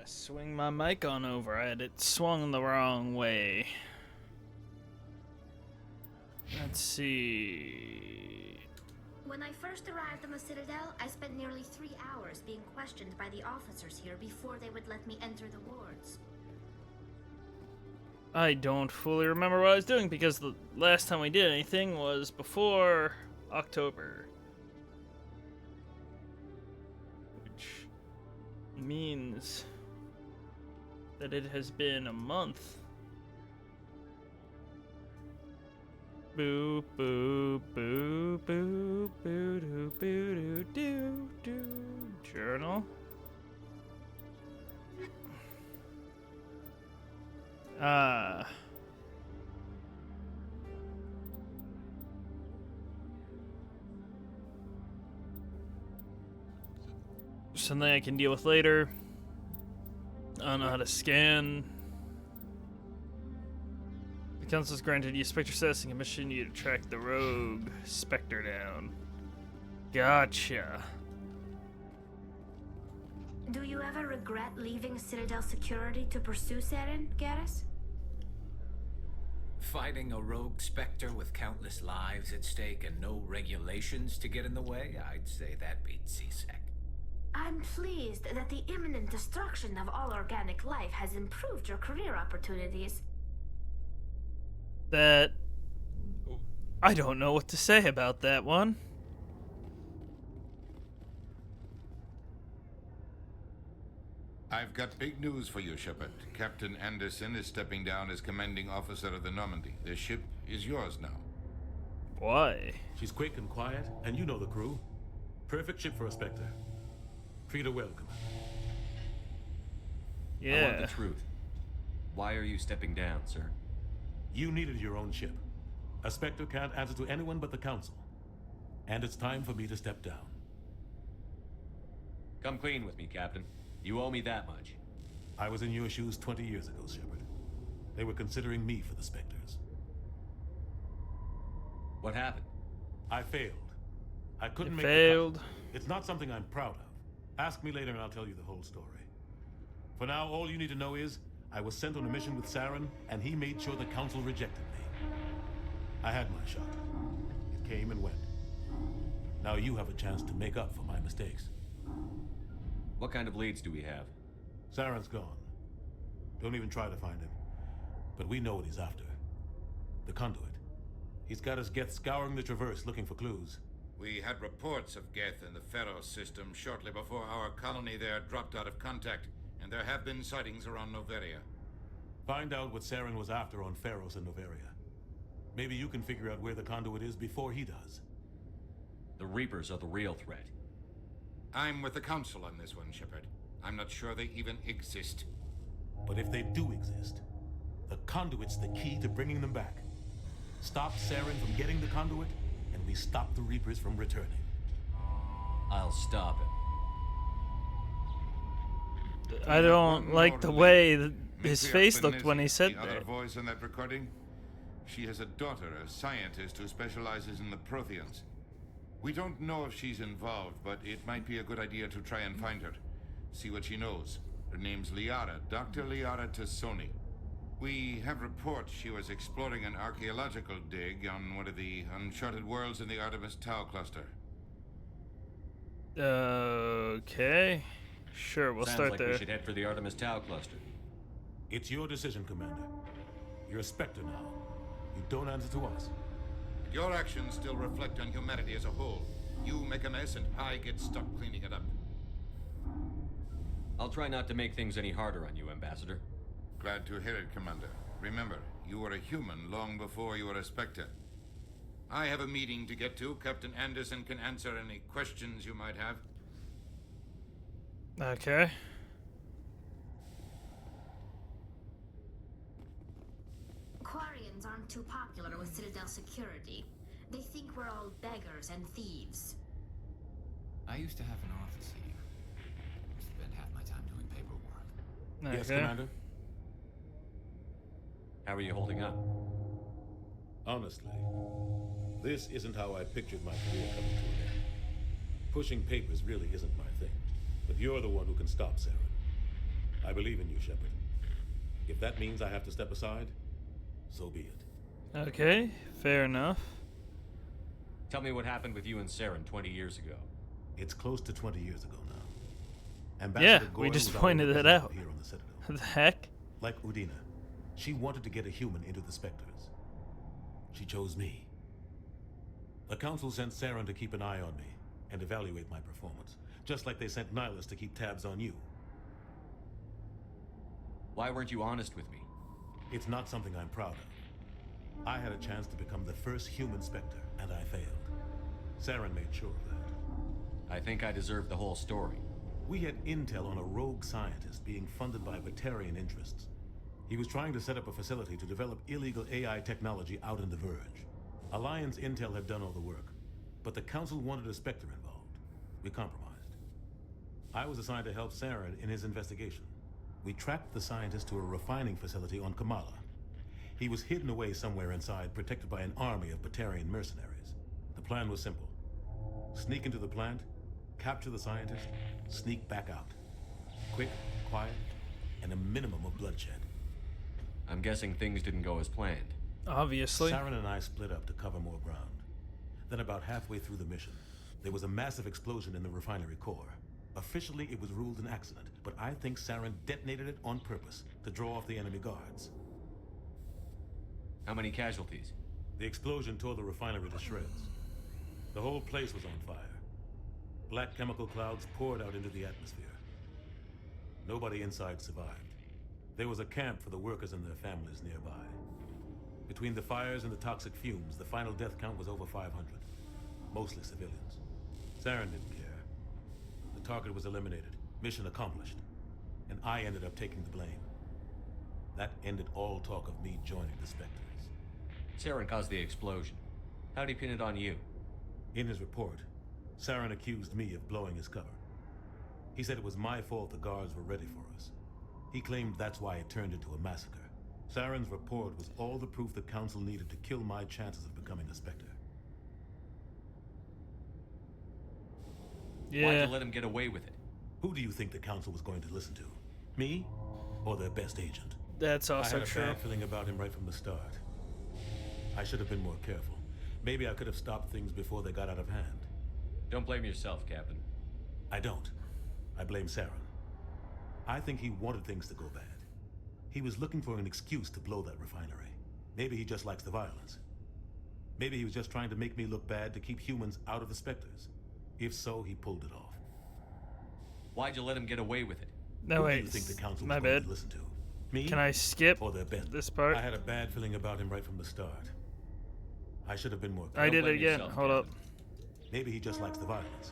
Swing my mic on over. I had it swung the wrong way. Let's see. When I first arrived on the Citadel, I spent nearly 3 hours being questioned by the officers here before they would let me enter the wards. I don't fully remember what I was doing because the last time we did anything was before October. Which means that it has been a month. Boo boo boo boo boo doo boo doo doo doo. Journal. Something I can deal with later. I don't know how to scan. The Council's granted you Spectre status and commissioned you to track the rogue Spectre down. Gotcha. Do you ever regret leaving Citadel security to pursue Saren, Garrus? Fighting a rogue Spectre with countless lives at stake and no regulations to get in the way? I'd say that beats CSEC. I'm pleased that the imminent destruction of all organic life has improved your career opportunities. That... I don't know what to say about that one. I've got big news for you, Shepard. Captain Anderson is stepping down as commanding officer of the Normandy. The ship is yours now. Why? She's quick and quiet, and you know the crew. Perfect ship for a Spectre. Treat her well, Commander. Yeah. I want the truth. Why are you stepping down, sir? You needed your own ship. A Spectre can't answer to anyone but the Council. And it's time for me to step down. Come clean with me, Captain. You owe me that much. I was in your shoes 20 years ago, Shepard. They were considering me for the Spectres. What happened? I failed. I couldn't You make failed. the cut. It's not something I'm proud of. Ask me later and I'll tell you the whole story. For now, all you need to know is I was sent on a mission with Saren, and he made sure the Council rejected me. I had my shot. It came and went. Now you have a chance to make up for my mistakes. What kind of leads do we have? Saren's gone. Don't even try to find him. But we know what he's after. The conduit. He's got his Geth scouring the Traverse looking for clues. We had reports of Geth in the Pharos system shortly before our colony there dropped out of contact, and there have been sightings around Noveria. Find out what Saren was after on Pharos and Noveria. Maybe you can figure out where the conduit is before he does. The Reapers are the real threat. I'm with the Council on this one, Shepard. I'm not sure they even exist. But if they do exist, the conduit's the key to bringing them back. Stop Saren from getting the conduit, and we stop the Reapers from returning. I'll stop him. I don't like the way that his face looked when he said the other that. voice in that recording? She has a daughter, a scientist who specializes in the Protheans. We don't know if she's involved, but it might be a good idea to try and find her. See what she knows. Her name's Liara, Dr. Liara Tassoni. We have reports she was exploring an archaeological dig on one of the uncharted worlds in the Artemis Tau cluster. Okay. Sure, we'll Sounds start like there. we should head for the Artemis Tau cluster. It's your decision, Commander. You're a Spectre now. You don't answer to us. Your actions still reflect on humanity as a whole. You make a mess and I get stuck cleaning it up. I'll try not to make things any harder on you, Ambassador. Glad to hear it, Commander. Remember, you were a human long before you were a Spectre. I have a meeting to get to. Captain Anderson can answer any questions you might have. Okay. Quarians aren't too popular with Citadel security. They think we're all beggars and thieves. I used to have an office here. Spent half my time doing paperwork. Yes, Okay. Commander? How are you holding up? Honestly, this isn't how I pictured my career coming to an end. Pushing papers really isn't my thing. But you're the one who can stop Saren. I believe in you, Shepard. If that means I have to step aside, so be it. Okay, fair enough. Tell me what happened with you and Saren 20 years ago. It's close to 20 years ago now. Yeah, Ambassador we Gordon just was our pointed it representative out. Here on the Citadel. The heck? Like Udina, she wanted to get a human into the Spectres. She chose me. The Council sent Saren to keep an eye on me and evaluate my performance, just like they sent Nihilus to keep tabs on you. Why weren't you honest with me? It's not something I'm proud of. I had a chance to become the first human Spectre, and I failed. Saren made sure of that. I think I deserve the whole story. We had intel on a rogue scientist being funded by Batarian interests. He was trying to set up a facility to develop illegal AI technology out in the Verge. Alliance intel had done all the work, but the Council wanted a Spectre involved. We compromised. I was assigned to help Saren in his investigation. We tracked the scientist to a refining facility on Kamala. He was hidden away somewhere inside, protected by an army of Batarian mercenaries. The plan was simple. Sneak into the plant, capture the scientist, sneak back out. Quick, quiet, and a minimum of bloodshed. I'm guessing things didn't go as planned. Obviously. Saren and I split up to cover more ground. Then about halfway through the mission, there was a massive explosion in the refinery core. Officially, it was ruled an accident, but I think Saren detonated it on purpose to draw off the enemy guards. How many casualties? The explosion tore the refinery to shreds. The whole place was on fire. Black chemical clouds poured out into the atmosphere. Nobody inside survived. There was a camp for the workers and their families nearby. Between the fires and the toxic fumes, the final death count was over 500. Mostly civilians. Saren didn't care. The target was eliminated, mission accomplished, and I ended up taking the blame. That ended all talk of me joining the Spectres. Saren caused the explosion. How'd he pin it on you? In his report, Saren accused me of blowing his cover. He said it was my fault the guards were ready for us. He claimed that's why it turned into a massacre. Saren's report was all the proof the Council needed to kill my chances of becoming a Spectre. Yeah. Why'd you let him get away with it? Who do you think the Council was going to listen to? Me? Or their best agent? That's also I had a true. bad feeling about him right from the start. I should have been more careful. Maybe I could have stopped things before they got out of hand. Don't blame yourself, Captain. I don't. I blame Saren. I think he wanted things to go bad. He was looking for an excuse to blow that refinery. Maybe he just likes the violence. Maybe he was just trying to make me look bad to keep humans out of the Spectres. If so, he pulled it off. Why'd you let him get away with it? No, Who do wait. you think the Council My was going bad. to listen to? Me? Can I skip Or their best? this part? I had a bad feeling about him right from the start. I should have been more I careful. did it blame again. yourself, Hold up. Maybe he just likes the violence.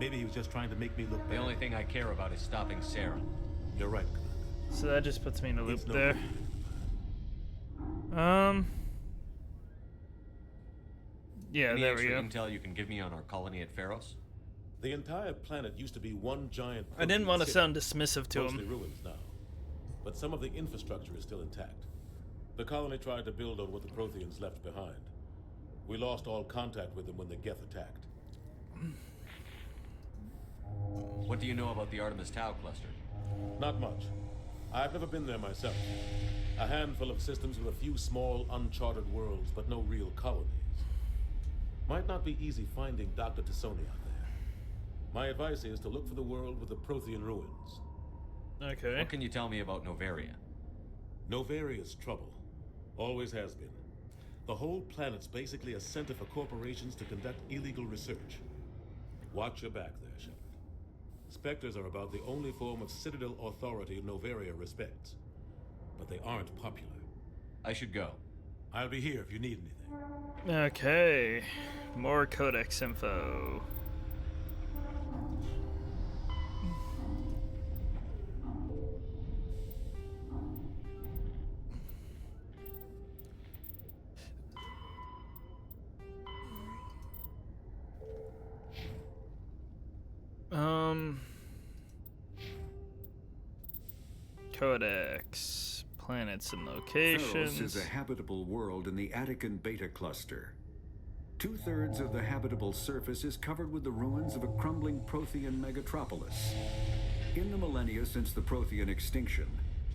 Maybe he was just trying to make me look The bad. only thing I care about is stopping Saren. You're right, Commander. So that just puts me in a loop It's no there. good. Yeah, Any there we extra go. intel you can give me on our colony at Pharos? The entire planet used to be one giant. I didn't want to city, sound dismissive to mostly him. ruins now, but some of the infrastructure is still intact. The colony tried to build on what the Protheans left behind. We lost all contact with them when the Geth attacked. What do you know about the Artemis Tau cluster? Not much. I've never been there myself. A handful of systems with a few small, uncharted worlds, but no real colonies. Might not be easy finding Dr. Tassoni out there. My advice is to look for the world with the Prothean ruins. Okay. What can you tell me about Novaria? Novaria's trouble. Always has been. The whole planet's basically a center for corporations to conduct illegal research. Watch your back there, Shepard. Spectres are about the only form of Citadel authority Novaria respects. But they aren't popular. I should go. I'll be here if you need anything. Okay. More codex info. Codex. Planets and locations. Pharos is a habitable world in the Attican Beta Cluster. 2/3 of the habitable surface is covered with the ruins of a crumbling Prothean megatropolis. In the millennia since the Prothean extinction,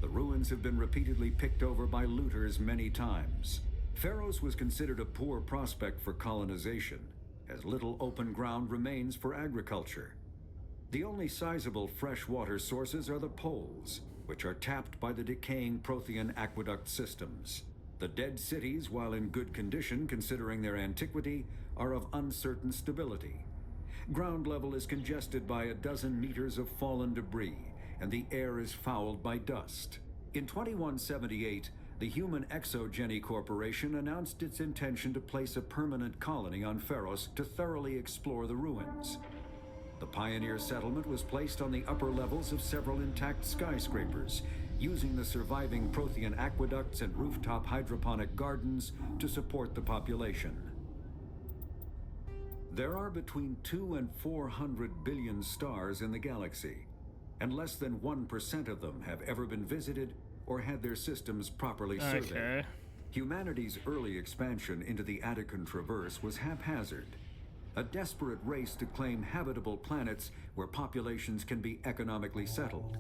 the ruins have been repeatedly picked over by looters many times. Pharos was considered a poor prospect for colonization, as little open ground remains for agriculture. The only sizable freshwater sources are the poles, which are tapped by the decaying Prothean aqueduct systems. The dead cities, while in good condition considering their antiquity, are of uncertain stability. Ground level is congested by a dozen meters of fallen debris, and the air is fouled by dust. In 2178, the Human Exogeny Corporation announced its intention to place a permanent colony on Pharos to thoroughly explore the ruins. The pioneer settlement was placed on the upper levels of several intact skyscrapers, using the surviving Prothean aqueducts and rooftop hydroponic gardens to support the population. There are between 2 and 400 billion stars in the galaxy, and less than 1% of them have ever been visited or had their systems properly surveyed. Okay. Humanity's early expansion into the Attican Traverse was haphazard, a desperate race to claim habitable planets where populations can be economically settled.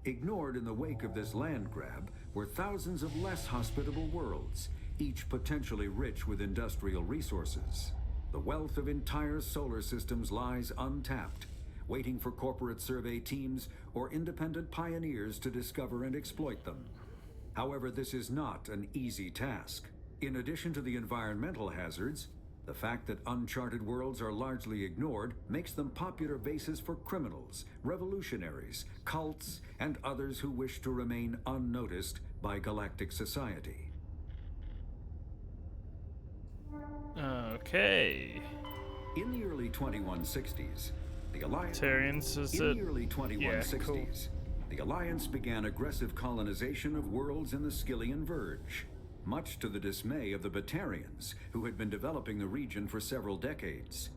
Ignored in the wake of this land grab were thousands of less hospitable worlds, each potentially rich with industrial resources. The wealth of entire solar systems lies untapped, waiting for corporate survey teams or independent pioneers to discover and exploit them. However, this is not an easy task. In addition to the environmental hazards, the fact that uncharted worlds are largely ignored makes them popular bases for criminals, revolutionaries, cults, and others who wish to remain unnoticed by galactic society. Okay. In the early 2160s, the Alliance the Alliance began aggressive colonization of worlds in the Skyllian Verge, much to the dismay of the Batarians, who had been developing the region for several decades.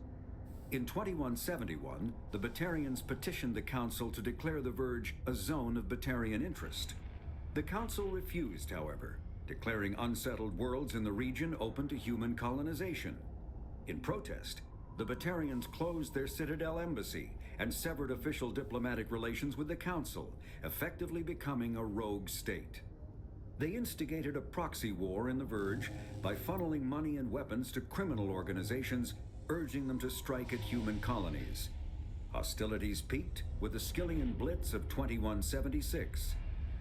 In 2171, the Batarians petitioned the Council to declare the Verge a zone of Batarian interest. The Council refused, however, declaring unsettled worlds in the region open to human colonization. In protest, the Batarians closed their Citadel embassy and severed official diplomatic relations with the Council, effectively becoming a rogue state. They instigated a proxy war in the Verge by funneling money and weapons to criminal organizations, urging them to strike at human colonies. Hostilities peaked with the Skyllian Blitz of 2176,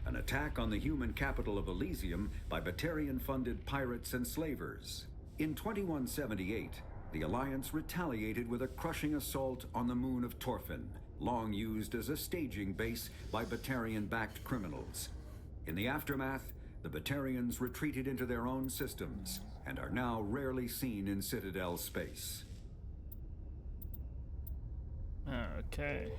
an attack on the human capital of Elysium by Batarian-funded pirates and slavers. In 2178, the Alliance retaliated with a crushing assault on the moon of Torfin, long used as a staging base by Batarian-backed criminals. In the aftermath, the Batarians retreated into their own systems and are now rarely seen in Citadel space. Okay.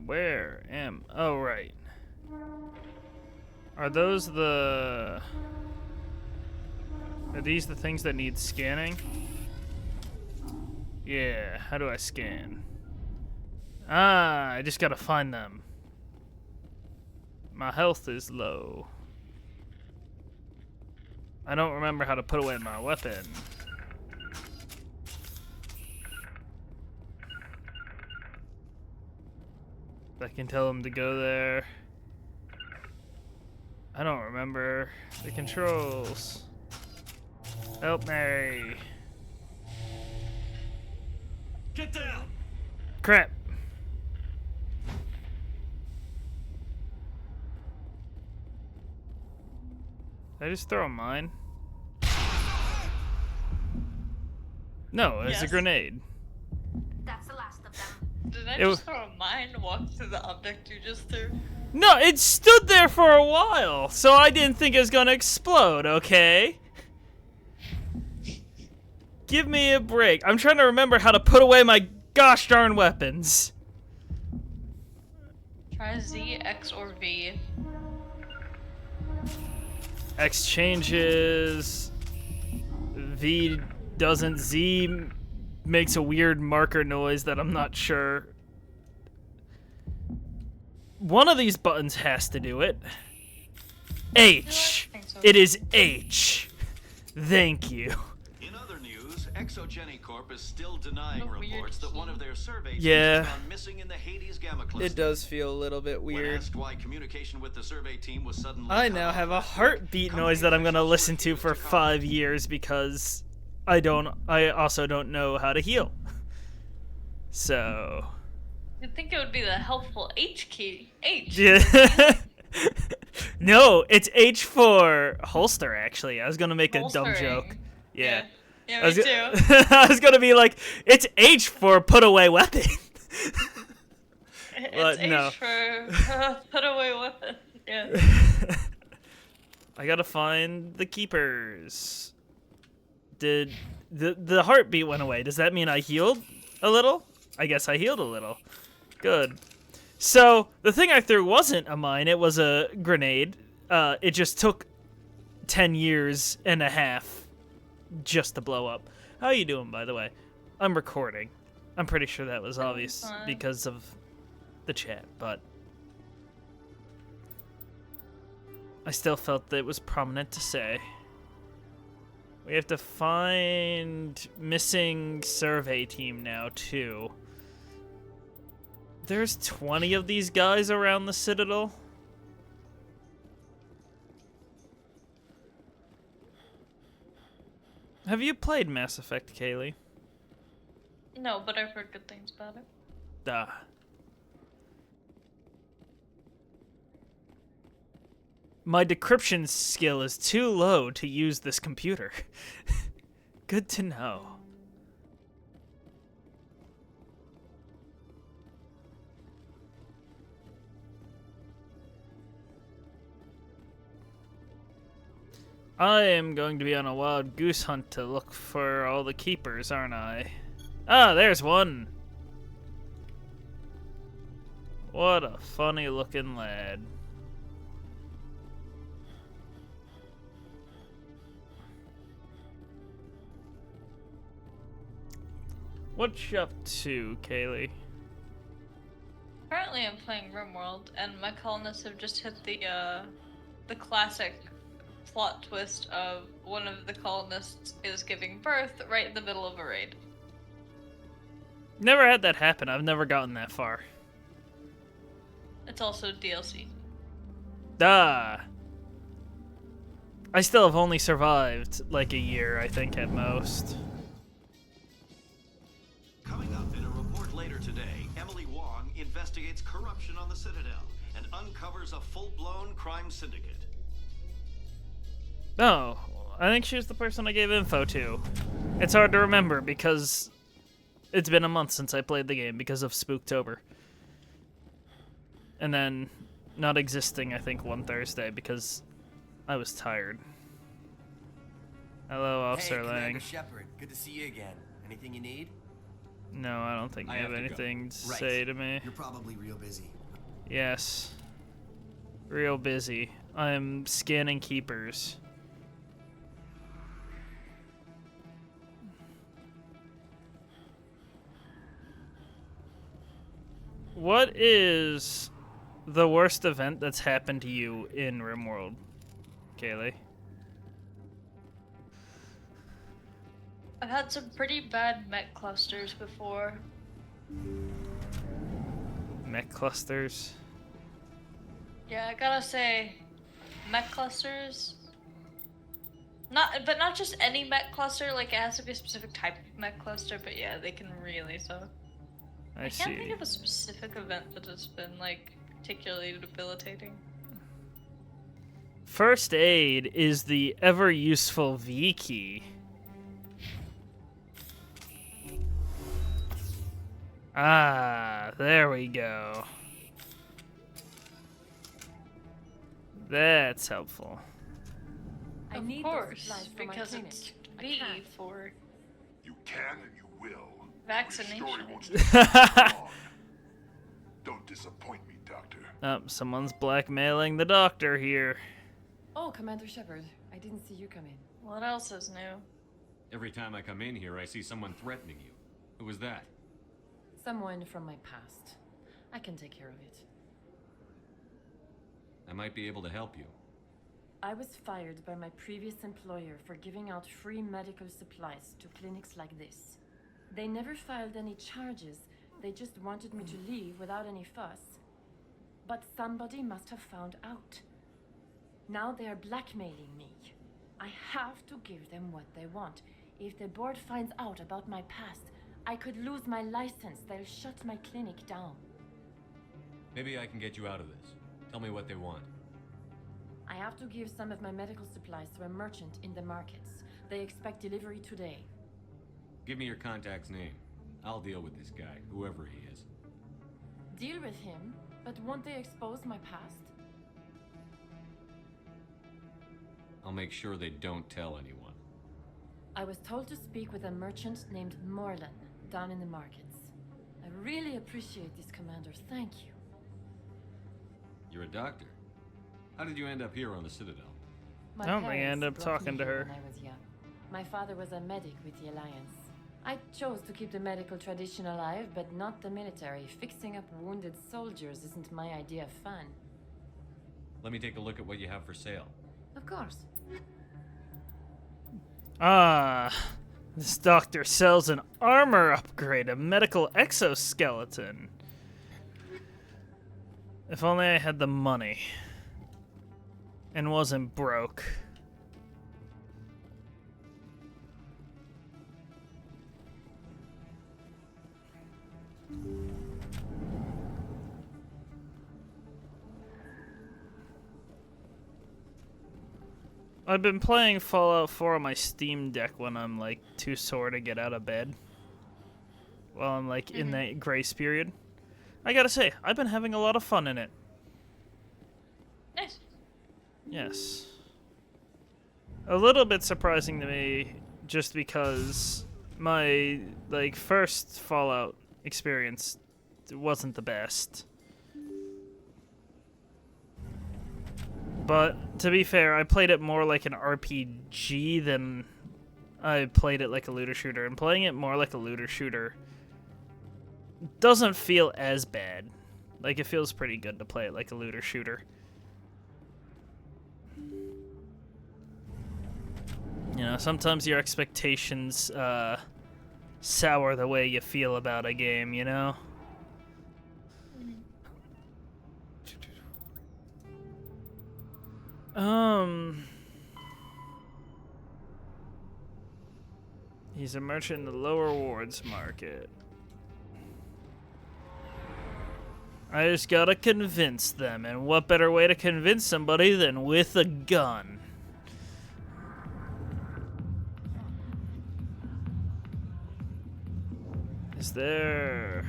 Where am... Oh, right. Are those the... Are these the things that need scanning? Yeah, how do I scan? I just gotta find them. My health is low. I don't remember how to put away my weapon. I can tell him to go there. I don't remember the controls. Help me. Get down! Crap. Did I just throw a mine? No, it's a Yes. grenade. That's the last of them. Did I It just throw a mine and walk through the object you just threw? No, it stood there for a while, so I didn't think it was gonna explode, okay? Give me a break. I'm trying to remember how to put away my gosh darn weapons. Try Z, X, or V. X changes. V doesn't. Z makes a weird marker noise that I'm not sure. One of these buttons has to do it. H. I think so. It is H. Thank you. In other news, Exogeny Corp is still denying A weird reports that one of their survey teams Yeah. was found missing in the Hades Gamma cluster. It does feel a little bit When weird. asked why communication with the survey team was suddenly I cut now off have a last week, heartbeat noise that I'm gonna company listen to officials for refused to comment. 5 years because I also don't know how to heal. So You'd think it would be the helpful H key. H. yeah. No, it's H for holster. Actually, I was gonna make a dumb Holstering. joke. Yeah. Yeah, I me was, too. I was gonna be like, it's H for put away weapon. It's H no. for put away weapon. Yeah. I gotta find the keepers. Did the heartbeat went away? Does that mean I healed a little? I guess I healed a little. Good. So the thing I threw wasn't a mine; it was a grenade. It just took 10 years and a half just to blow up. How you doing, by the way? I'm recording. I'm pretty sure that was obvious fine. because of the chat, but I still felt that it was prominent to say. We have to find missing survey team now, too. There's 20 of these guys around the Citadel. Have you played Mass Effect, Kaylee? No, but I've heard good things about it. Ah. My decryption skill is too low to use this computer. Good to know. I am going to be on a wild goose hunt to look for all the keepers, aren't I? Ah, there's one. What a funny looking lad. What you up to, Kaylee? Currently, I'm playing RimWorld, and my colonists have just hit the classic plot twist of one of the colonists is giving birth right in the middle of a raid. Never had that happen. I've never gotten that far. It's also DLC. Ah. I still have only survived like a year, I think, at most. Coming up in a report later today, Emily Wong investigates corruption on the Citadel and uncovers a full-blown crime syndicate. No, I think she was the person I gave info to. It's hard to remember because it's been a month since I played the game because of Spooktober. And then not existing, I think, one Thursday because I was tired. Hello, Officer Hey, Lang. Commander Shepard. Good to see you again. Anything you need? No, I don't think you I have have to go. anything to Right. say to me. You're probably real busy. Yes. Real busy. I'm scanning keepers. What is the worst event that's happened to you in RimWorld, Kaylee? I've had some pretty bad mech clusters before. Mech clusters? Yeah, I gotta say, mech clusters. But not just any mech cluster. Like it has to be a specific type of mech cluster. But yeah, they can really suck. I can't see. think of a specific event that has been like particularly debilitating. First aid is the ever useful V key. Ah, there we go. That's helpful. I Of need course, those supplies for my because clinic. it's I V can't. for You can and you will. vaccination. Your story won't stay long. Don't disappoint me, Doctor. Oh, someone's blackmailing the doctor here. Oh, Commander Shepard. I didn't see you come in. What else is new? Every time I come in here, I see someone threatening you. Who was that? Someone from my past. I can take care of it. I might be able to help you. I was fired by my previous employer for giving out free medical supplies to clinics like this. They never filed any charges, they just wanted me to leave without any fuss. But somebody must have found out. Now they are blackmailing me. I have to give them what they want. If the board finds out about my past, I could lose my license. They'll shut my clinic down. Maybe I can get you out of this. Tell me what they want. I have to give some of my medical supplies to a merchant in the markets. They expect delivery today. Give me your contact's name. I'll deal with this guy, whoever he is. Deal with him, but won't they expose my past? I'll make sure they don't tell anyone. I was told to speak with a merchant named Morlan down in the markets. I really appreciate this, Commander. Thank you. You're a doctor. How did you end up here on the Citadel? My I don't think I parents ended up brought me talking to here her. when I was young. My father was a medic with the Alliance. I chose to keep the medical tradition alive, but not the military. Fixing up wounded soldiers isn't my idea of fun. Let me take a look at what you have for sale. Of course. Ah, this doctor sells an armor upgrade, a medical exoskeleton. If only I had the money and wasn't broke. I've been playing Fallout 4 on my Steam Deck when I'm like too sore to get out of bed. While I'm like in that grace period. I gotta say, I've been having a lot of fun in it. Nice. Yes. A little bit surprising to me just because my like first Fallout experience wasn't the best. But to be fair, I played it more like an RPG than I played it like a looter shooter. And playing it more like a looter shooter doesn't feel as bad. Like, it feels pretty good to play it like a looter shooter. You know, sometimes your expectations sour the way you feel about a game, you know? He's a merchant in the lower wards market. I just gotta convince them, and what better way to convince somebody than with a gun? Is there...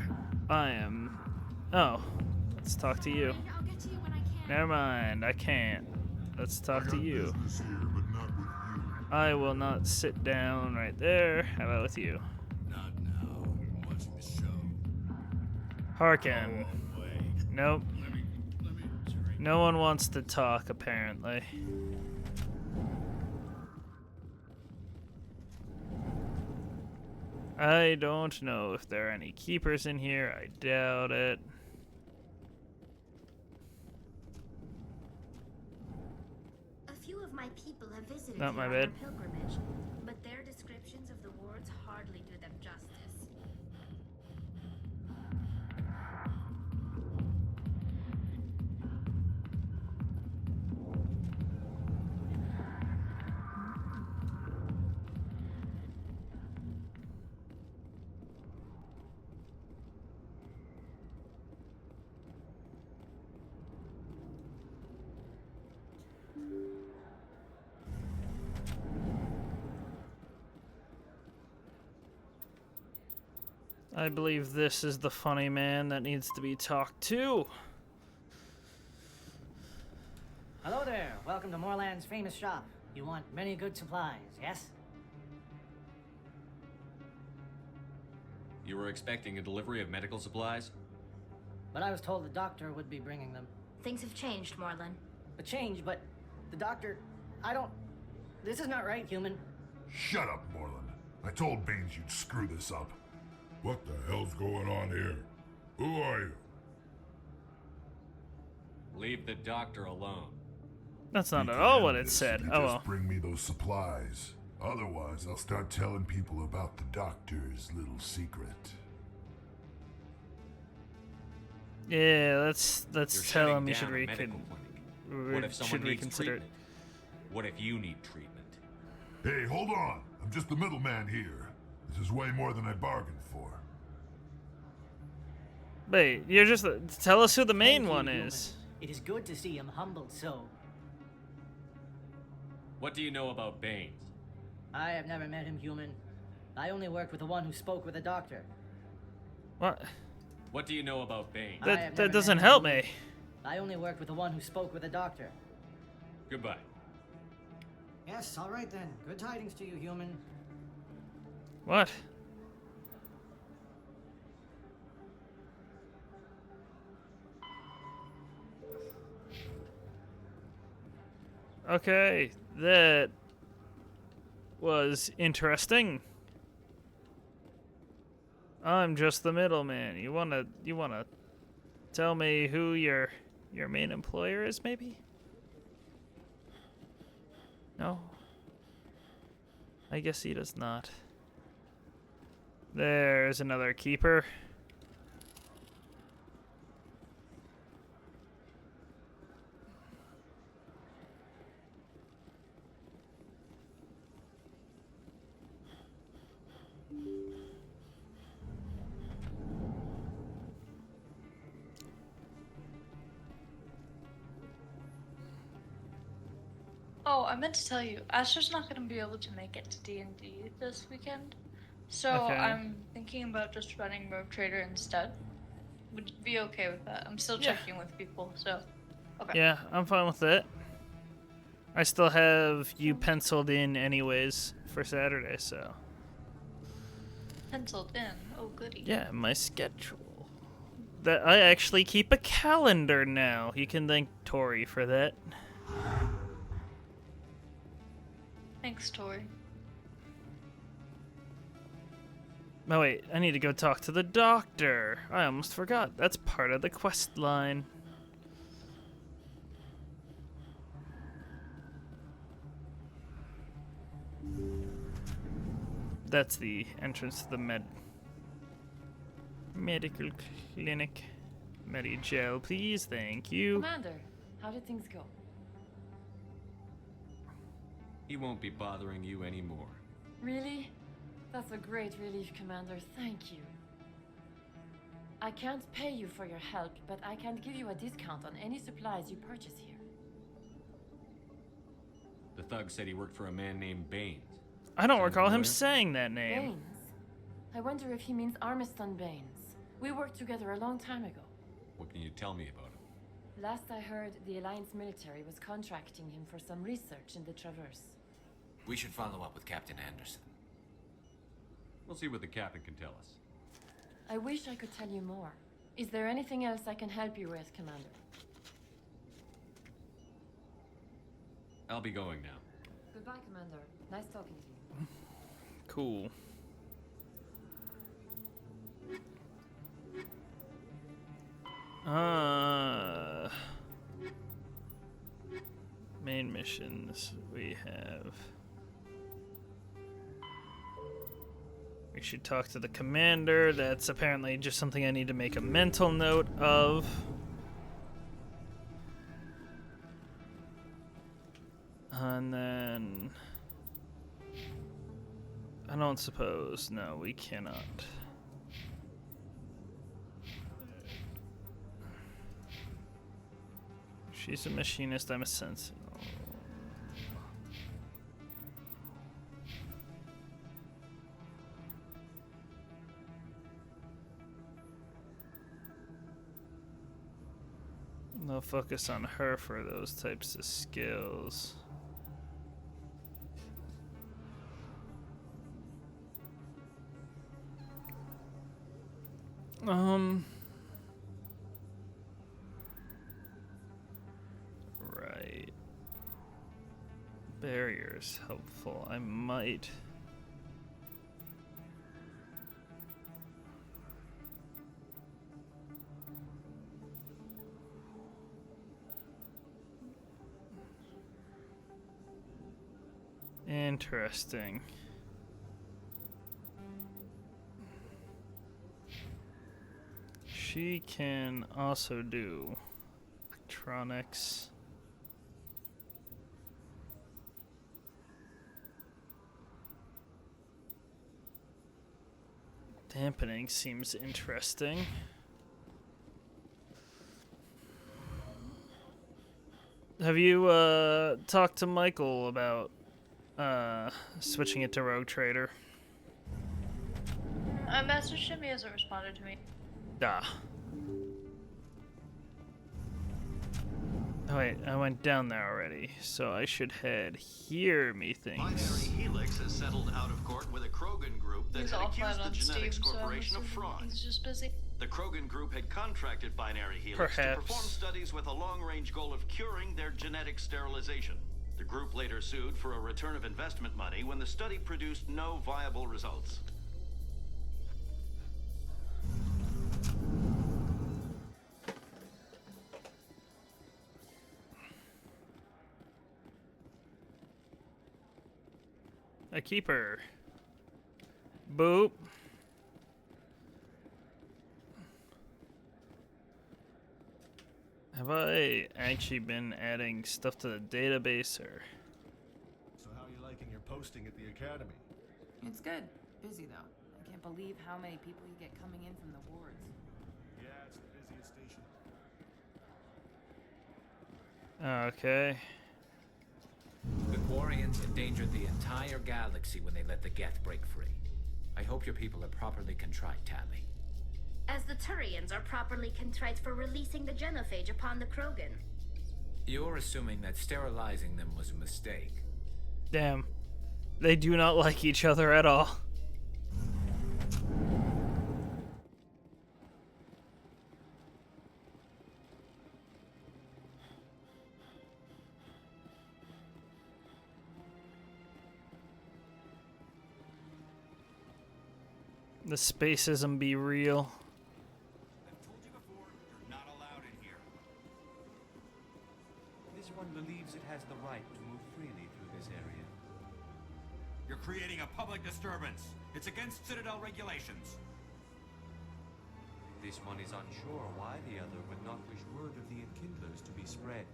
I am... Oh, let's talk to you. I'll get to you when I can. Never mind, I can't. Let's talk to you. Business here, but not with you. I will not sit down right there. How about with you? Not now. I'm watching the show. Hearken. Nope. Let me No one wants to talk, apparently. I don't know if there are any keepers in here. I doubt it. A few of my people have visited Not here my on bed. their pilgrimage, but their descriptions of the wards hardly do them justice. I believe this is the funny man that needs to be talked to. Hello there. Welcome to Moorland's famous shop. You want many good supplies, yes? You were expecting a delivery of medical supplies? But I was told the doctor would be bringing them. Things have changed, Morlan. A change, but the doctor... I don't... This is not right, human. Shut up, Moreland. I told Baines you'd screw this up. What the hell's going on here? Who are you? Leave the doctor alone. That's not We at can all end what it this said. if you Oh just well. bring me those supplies. Otherwise, I'll start telling people about the doctor's little secret. Yeah, let's You're tell shutting him you should down a medical clinic. What if someone should needs reconsider it. treatment? What if you need treatment? Hey, hold on. I'm just the middleman here. This is way more than I bargained for. Wait, you're just tell us who the main Thank you, one human. is. It is good to see him humbled so. What do you know about Baines? I have never met him, human. I only worked with the one who spoke with the doctor. What? What do you know about Baines? I have That never doesn't met him, help human. me. I only worked with the one who spoke with the doctor. Goodbye. Yes, all right then. Good tidings to you, human. What? Okay, that was interesting. I'm just the middleman. You wanna tell me who your main employer is, maybe? No. I guess he does not. There's another keeper. Oh, I meant to tell you, Asher's not going to be able to make it to D&D this weekend. So Okay. I'm thinking about just running Rogue Trader instead. Would you be okay with that? I'm still Yeah. checking with people, so... Okay. Yeah, I'm fine with it. I still have you penciled in anyways for Saturday, so. Penciled in. Oh, goody. Yeah, my schedule. That I actually keep a calendar now. You can thank Tori for that. Thanks, Tori. Oh wait, I need to go talk to the doctor. I almost forgot. That's part of the quest line. That's the entrance to the medical clinic. Medi-gel, please. Thank you. Commander, how did things go? He won't be bothering you anymore. Really? That's a great relief, Commander. Thank you. I can't pay you for your help, but I can give you a discount on any supplies you purchase here. The thug said he worked for a man named Baines. I don't Sound recall him familiar? saying that name. Baines? I wonder if he means Armiston Baines. We worked together a long time ago. What can you tell me about him? Last I heard, the Alliance military was contracting him for some research in the Traverse. We should follow up with Captain Anderson. We'll see what the captain can tell us. I wish I could tell you more. Is there anything else I can help you with, Commander? I'll be going now. Goodbye, Commander. Nice talking to you. Cool. Main missions we have. We should talk to the commander. That's apparently just something I need to make a mental note of. And then I don't suppose. No, we cannot. She's a machinist, I'm a sentinel. No focus on her for those types of skills. Right. Barriers helpful. I might. Interesting. She can also do electronics. Dampening seems interesting. Have you talked to Michael about switching it to Rogue Trader? I messaged him, he hasn't responded to me. Ah. Oh wait, I went down there already, so I should head here, methinks. Binary Helix has settled out of court with a Krogan group that He's had accused offline the on Genetics Steam, so I'm Corporation of assuming fraud. he's just busy. The Krogan group had contracted Binary Helix to perform studies with a long-range goal of curing their genetic sterilization. The group later sued for a return of investment money when the study produced no viable results. A keeper. Boop. Have I actually been adding stuff to the database, or? So how are you liking your posting at the academy? It's good. Busy though. I can't believe how many people you get coming in from the wards. Yeah, it's the busiest station. Okay. The Quarians endangered the entire galaxy when they let the Geth break free. I hope your people are properly contrite, Tally. As the Turians are properly contrite for releasing the genophage upon the Krogan. You're assuming that sterilizing them was a mistake. Damn. They do not like each other at all. The spacism be real. This one believes it has the right to move freely through this area. You're creating a public disturbance. It's against Citadel regulations. This one is unsure why the other would not wish word of the enkindlers to be spread.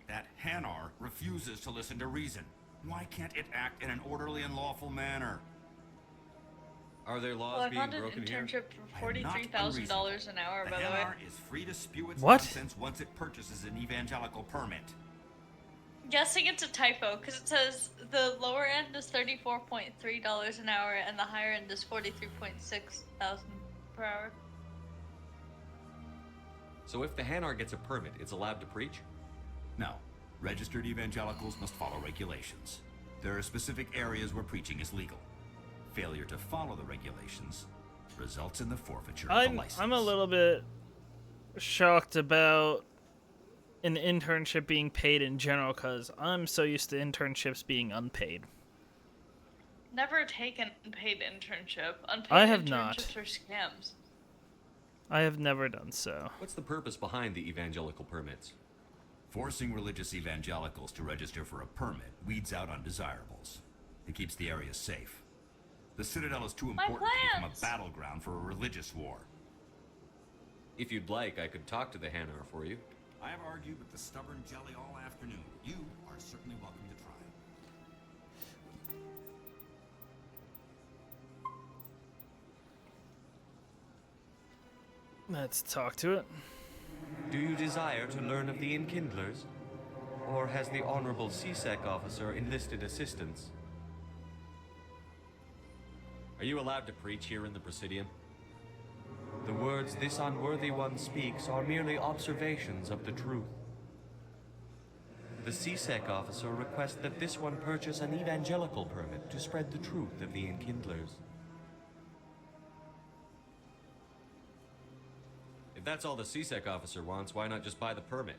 That Hanar refuses to listen to reason. Why can't it act in an orderly and lawful manner? Are there laws Well, I being found an broken here? internship for $43,000 an hour, by the way. Hanar is free to spew its What? nonsense once it purchases an evangelical permit. Guessing it's a typo, because it says the lower end is $34.3 an hour and the higher end is $43.6 thousand per hour. So if the Hanar gets a permit, it's allowed to preach? No. Registered evangelicals must follow regulations. There are specific areas where preaching is legal. Failure to follow the regulations results in the forfeiture of the license. I'm a little bit shocked about an internship being paid in general, because I'm so used to internships being unpaid. Never taken unpaid internship. Unpaid I have internships not. are scams. I have never done so. What's the purpose behind the evangelical permits? Forcing religious evangelicals to register for a permit weeds out undesirables. It keeps the area safe. The Citadel is too important to become a battleground for a religious war. If you'd like, I could talk to the Hanar for you. I have argued with the stubborn jelly all afternoon. You are certainly welcome to try. Let's talk to it. Do you desire to learn of the enkindlers? Or has the Honorable CSEC officer enlisted assistance? Are you allowed to preach here in the Presidium? The words this unworthy one speaks are merely observations of the truth. The CSEC officer requests that this one purchase an evangelical permit to spread the truth of the enkindlers. If that's all the CSEC officer wants, why not just buy the permit?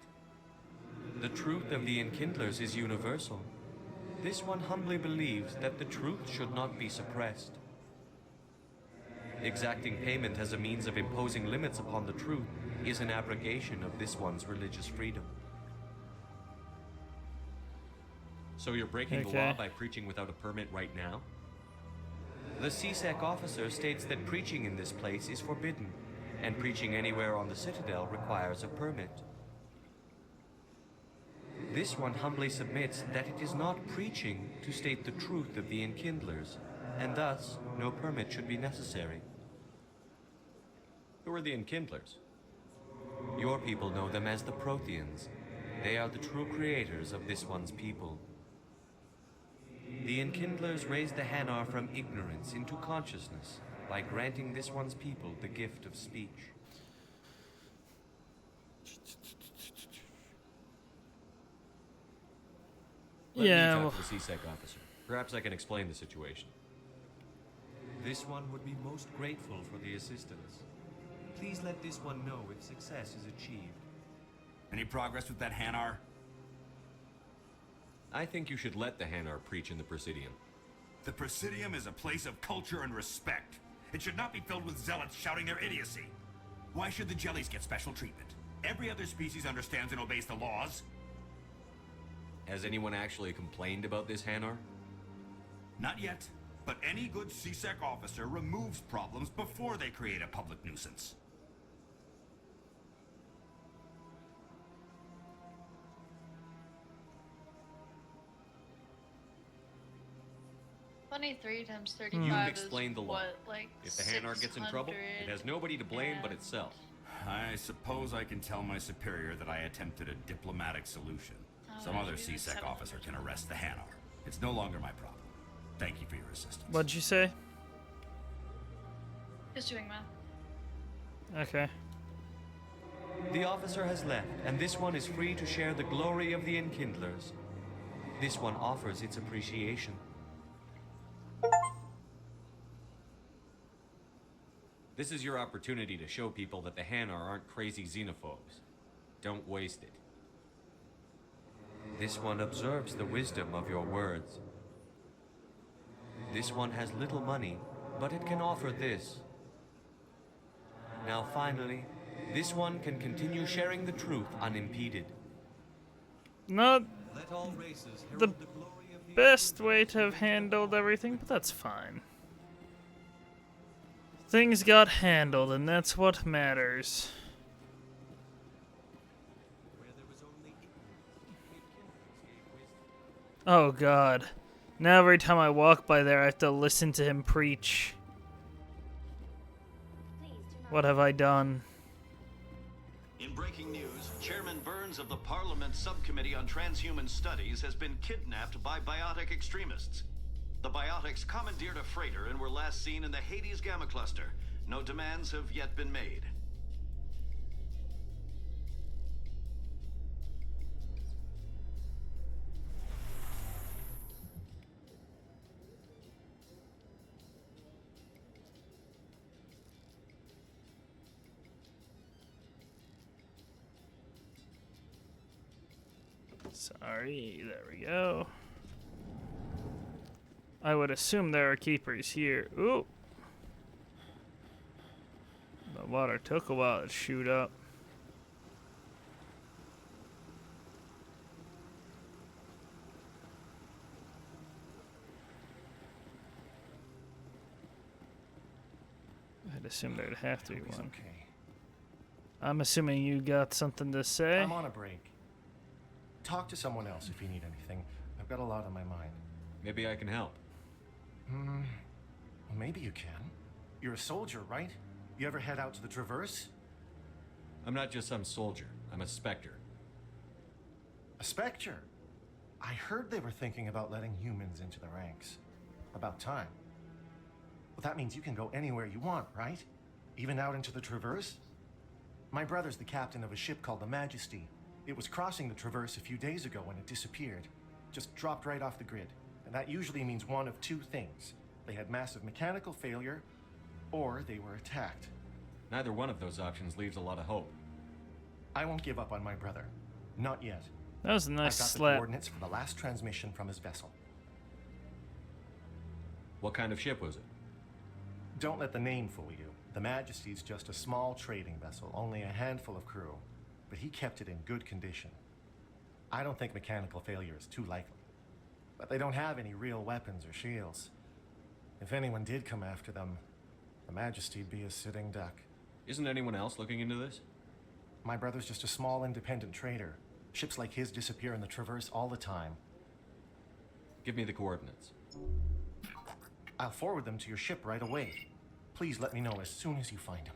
The truth of the enkindlers is universal. This one humbly believes that the truth should not be suppressed. Exacting payment as a means of imposing limits upon the truth is an abrogation of this one's religious freedom. So you're breaking the law by preaching without a permit right now? The CSEC officer states that preaching in this place is forbidden, and preaching anywhere on the Citadel requires a permit. This one humbly submits that it is not preaching to state the truth of the Enkindlers, and thus no permit should be necessary. Who are the Enkindlers? Your people know them as the Protheans. They are the true creators of this one's people. The Enkindlers raised the Hanar from ignorance into consciousness by granting this one's people the gift of speech. Let me talk to the CSEC officer. Perhaps I can explain the situation. This one would be most grateful for the assistance. Please let this one know if success is achieved. Any progress with that Hanar? I think you should let the Hanar preach in the Presidium. The Presidium is a place of culture and respect. It should not be filled with zealots shouting their idiocy. Why should the jellies get special treatment? Every other species understands and obeys the laws. Has anyone actually complained about this Hanar? Not yet, but any good CSEC officer removes problems before they create a public nuisance. $23 times 35 You've is explained the law. what, like If the Hanar gets in trouble, it has nobody to blame but itself. I suppose I can tell my superior that I attempted a diplomatic solution. Some other CSEC officer can arrest the Hanar. It's no longer my problem. Thank you for your assistance. What'd you say? Just doing math. Okay. The officer has left, and this one is free to share the glory of the Enkindlers. This one offers its appreciation. This is your opportunity to show people that the Hanar aren't crazy xenophobes. Don't waste it. This one observes the wisdom of your words. This one has little money, but it can offer this. Now finally, this one can continue sharing the truth unimpeded. Not Let all races the herald the glory of the best way to have handled everything, but that's fine. Things got handled, and that's what matters. Oh god. Now every time I walk by there, I have to listen to him preach. What have I done? In breaking news, Chairman Burns of the Parliament Subcommittee on Transhuman Studies has been kidnapped by biotic extremists. The biotics commandeered a freighter and were last seen in the Hades Gamma Cluster. No demands have yet been made. Sorry, there we go. I would assume there are keepers here. Ooh. The water took a while to shoot up. I'd assume there'd have to be one. Okay. I'm assuming you got something to say? I'm on a break. Talk to someone else if you need anything. I've got a lot on my mind. Maybe I can help. Well, maybe you can. You're a soldier, right? You ever head out to the Traverse? I'm not just some soldier. I'm a Spectre. A Spectre? I heard they were thinking about letting humans into the ranks. About time. Well, that means you can go anywhere you want, right? Even out into the Traverse? My brother's the captain of a ship called the Majesty. It was crossing the Traverse a few days ago when it disappeared. Just dropped right off the grid. And that usually means one of two things. They had massive mechanical failure, or they were attacked. Neither one of those options leaves a lot of hope. I won't give up on my brother. Not yet. That was a nice I've got the slap. coordinates for the last transmission from his vessel. What kind of ship was it? Don't let the name fool you. The Majesty's just a small trading vessel, only a handful of crew. But he kept it in good condition. I don't think mechanical failure is too likely. but they don't have any real weapons or shields. If anyone did come after them, the Majesty'd be a sitting duck. Isn't anyone else looking into this? My brother's just a small independent trader. Ships like his disappear in the Traverse all the time. Give me the coordinates. I'll forward them to your ship right away. Please let me know as soon as you find them.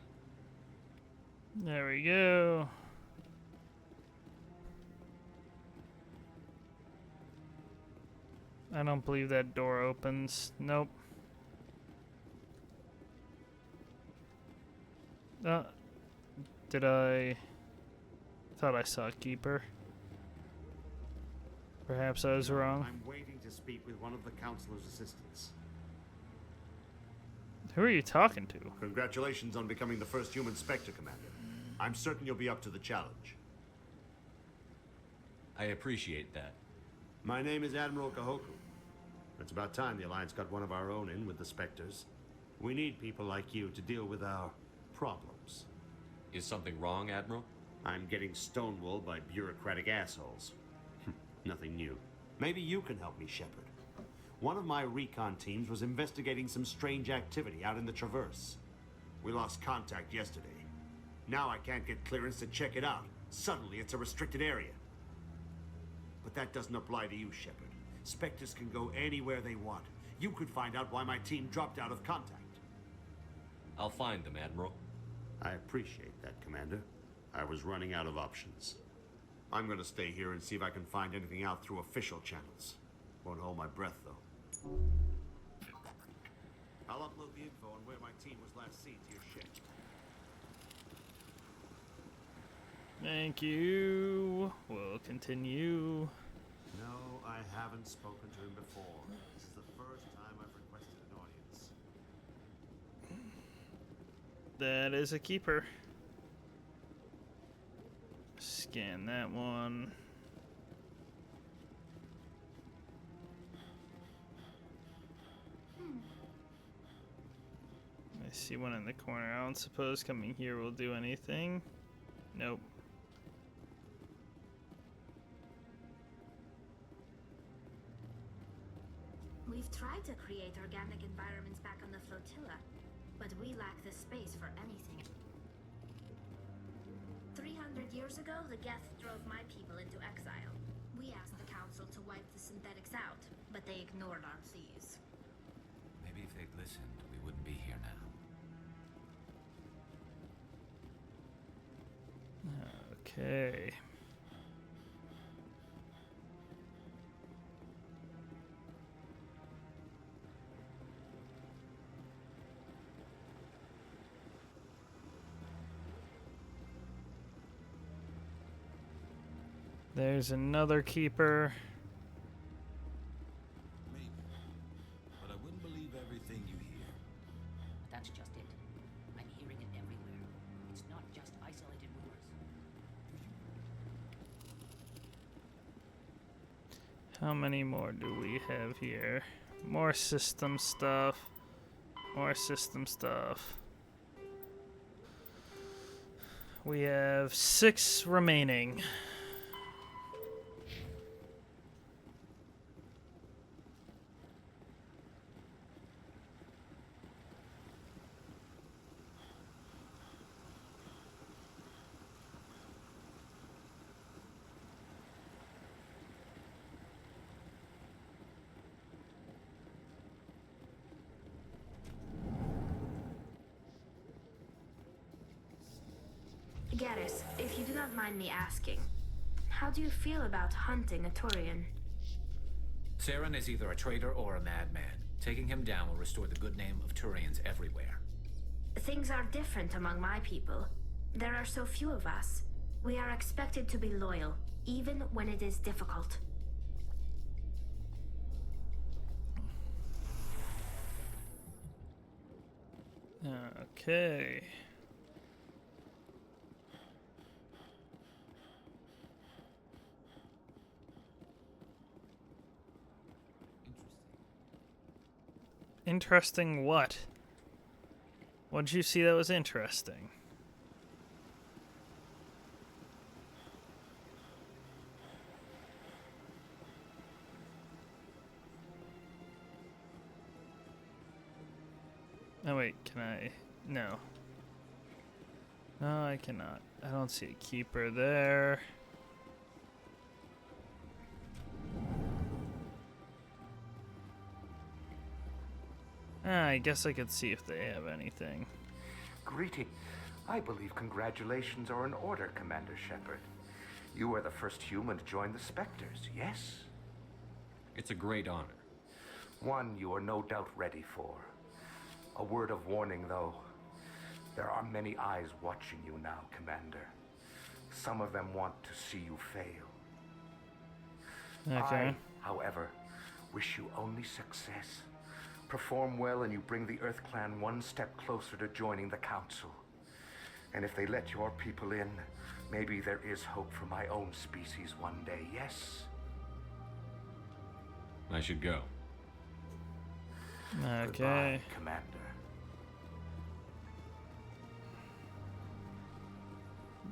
There we go. I don't believe that door opens. Nope. Did I... thought I saw a keeper. Perhaps I was wrong. I'm waiting to speak with one of the Councilor's assistants. Who are you talking to? Congratulations on becoming the first human Spectre, Commander. I'm certain you'll be up to the challenge. I appreciate that. My name is Admiral Kahoku. It's about time the Alliance got one of our own in with the Spectres. We need people like you to deal with our problems. Is something wrong, Admiral? I'm getting stonewalled by bureaucratic assholes. Nothing new. Maybe you can help me, Shepard. One of my recon teams was investigating some strange activity out in the Traverse. We lost contact yesterday. Now I can't get clearance to check it out. Suddenly it's a restricted area. But that doesn't apply to you, Shepard. Spectres can go anywhere they want. You could find out why my team dropped out of contact. I'll find them, Admiral. I appreciate that, Commander. I was running out of options. I'm gonna stay here and see if I can find anything out through official channels. Won't hold my breath, though. I'll upload the info on where my team was last seen to your ship. Thank you. We'll continue. No, I haven't spoken to him before. This is the first time I've requested an audience. That is a keeper. Scan that one. I see one in the corner. I don't suppose coming here will do anything. Nope. We've tried to create organic environments back on the flotilla, but we lack the space for anything. 300 years ago, the Geth drove my people into exile. We asked the Council to wipe the synthetics out, but they ignored our pleas. Maybe if they'd listened, we wouldn't be here now. Okay. There's another keeper. Maybe. But I wouldn't believe everything you hear. That's just it. I'm hearing it everywhere. It's not just isolated rumors. How many more do we have here? More system stuff. More system stuff. We have 6 remaining. Garrus, if you do not mind me asking, how do you feel about hunting a Turian? Saren is either a traitor or a madman. Taking him down will restore the good name of Turians everywhere. Things are different among my people. There are so few of us. We are expected to be loyal, even when it is difficult. Okay. Interesting what? What did you see that was interesting? Oh wait, can I? No. No, I cannot. I don't see a keeper there. I guess I could see if they have anything. Greeting. I believe congratulations are in order, Commander Shepard. You are the first human to join the Spectres, yes? It's a great honor. One you are no doubt ready for. A word of warning, though. There are many eyes watching you now, Commander. Some of them want to see you fail. Okay. I, however, wish you only success. Perform well and you bring the Earth Clan one step closer to joining the Council. And if they let your people in, maybe there is hope for my own species one day, yes? I should go. Okay. Goodbye, Commander.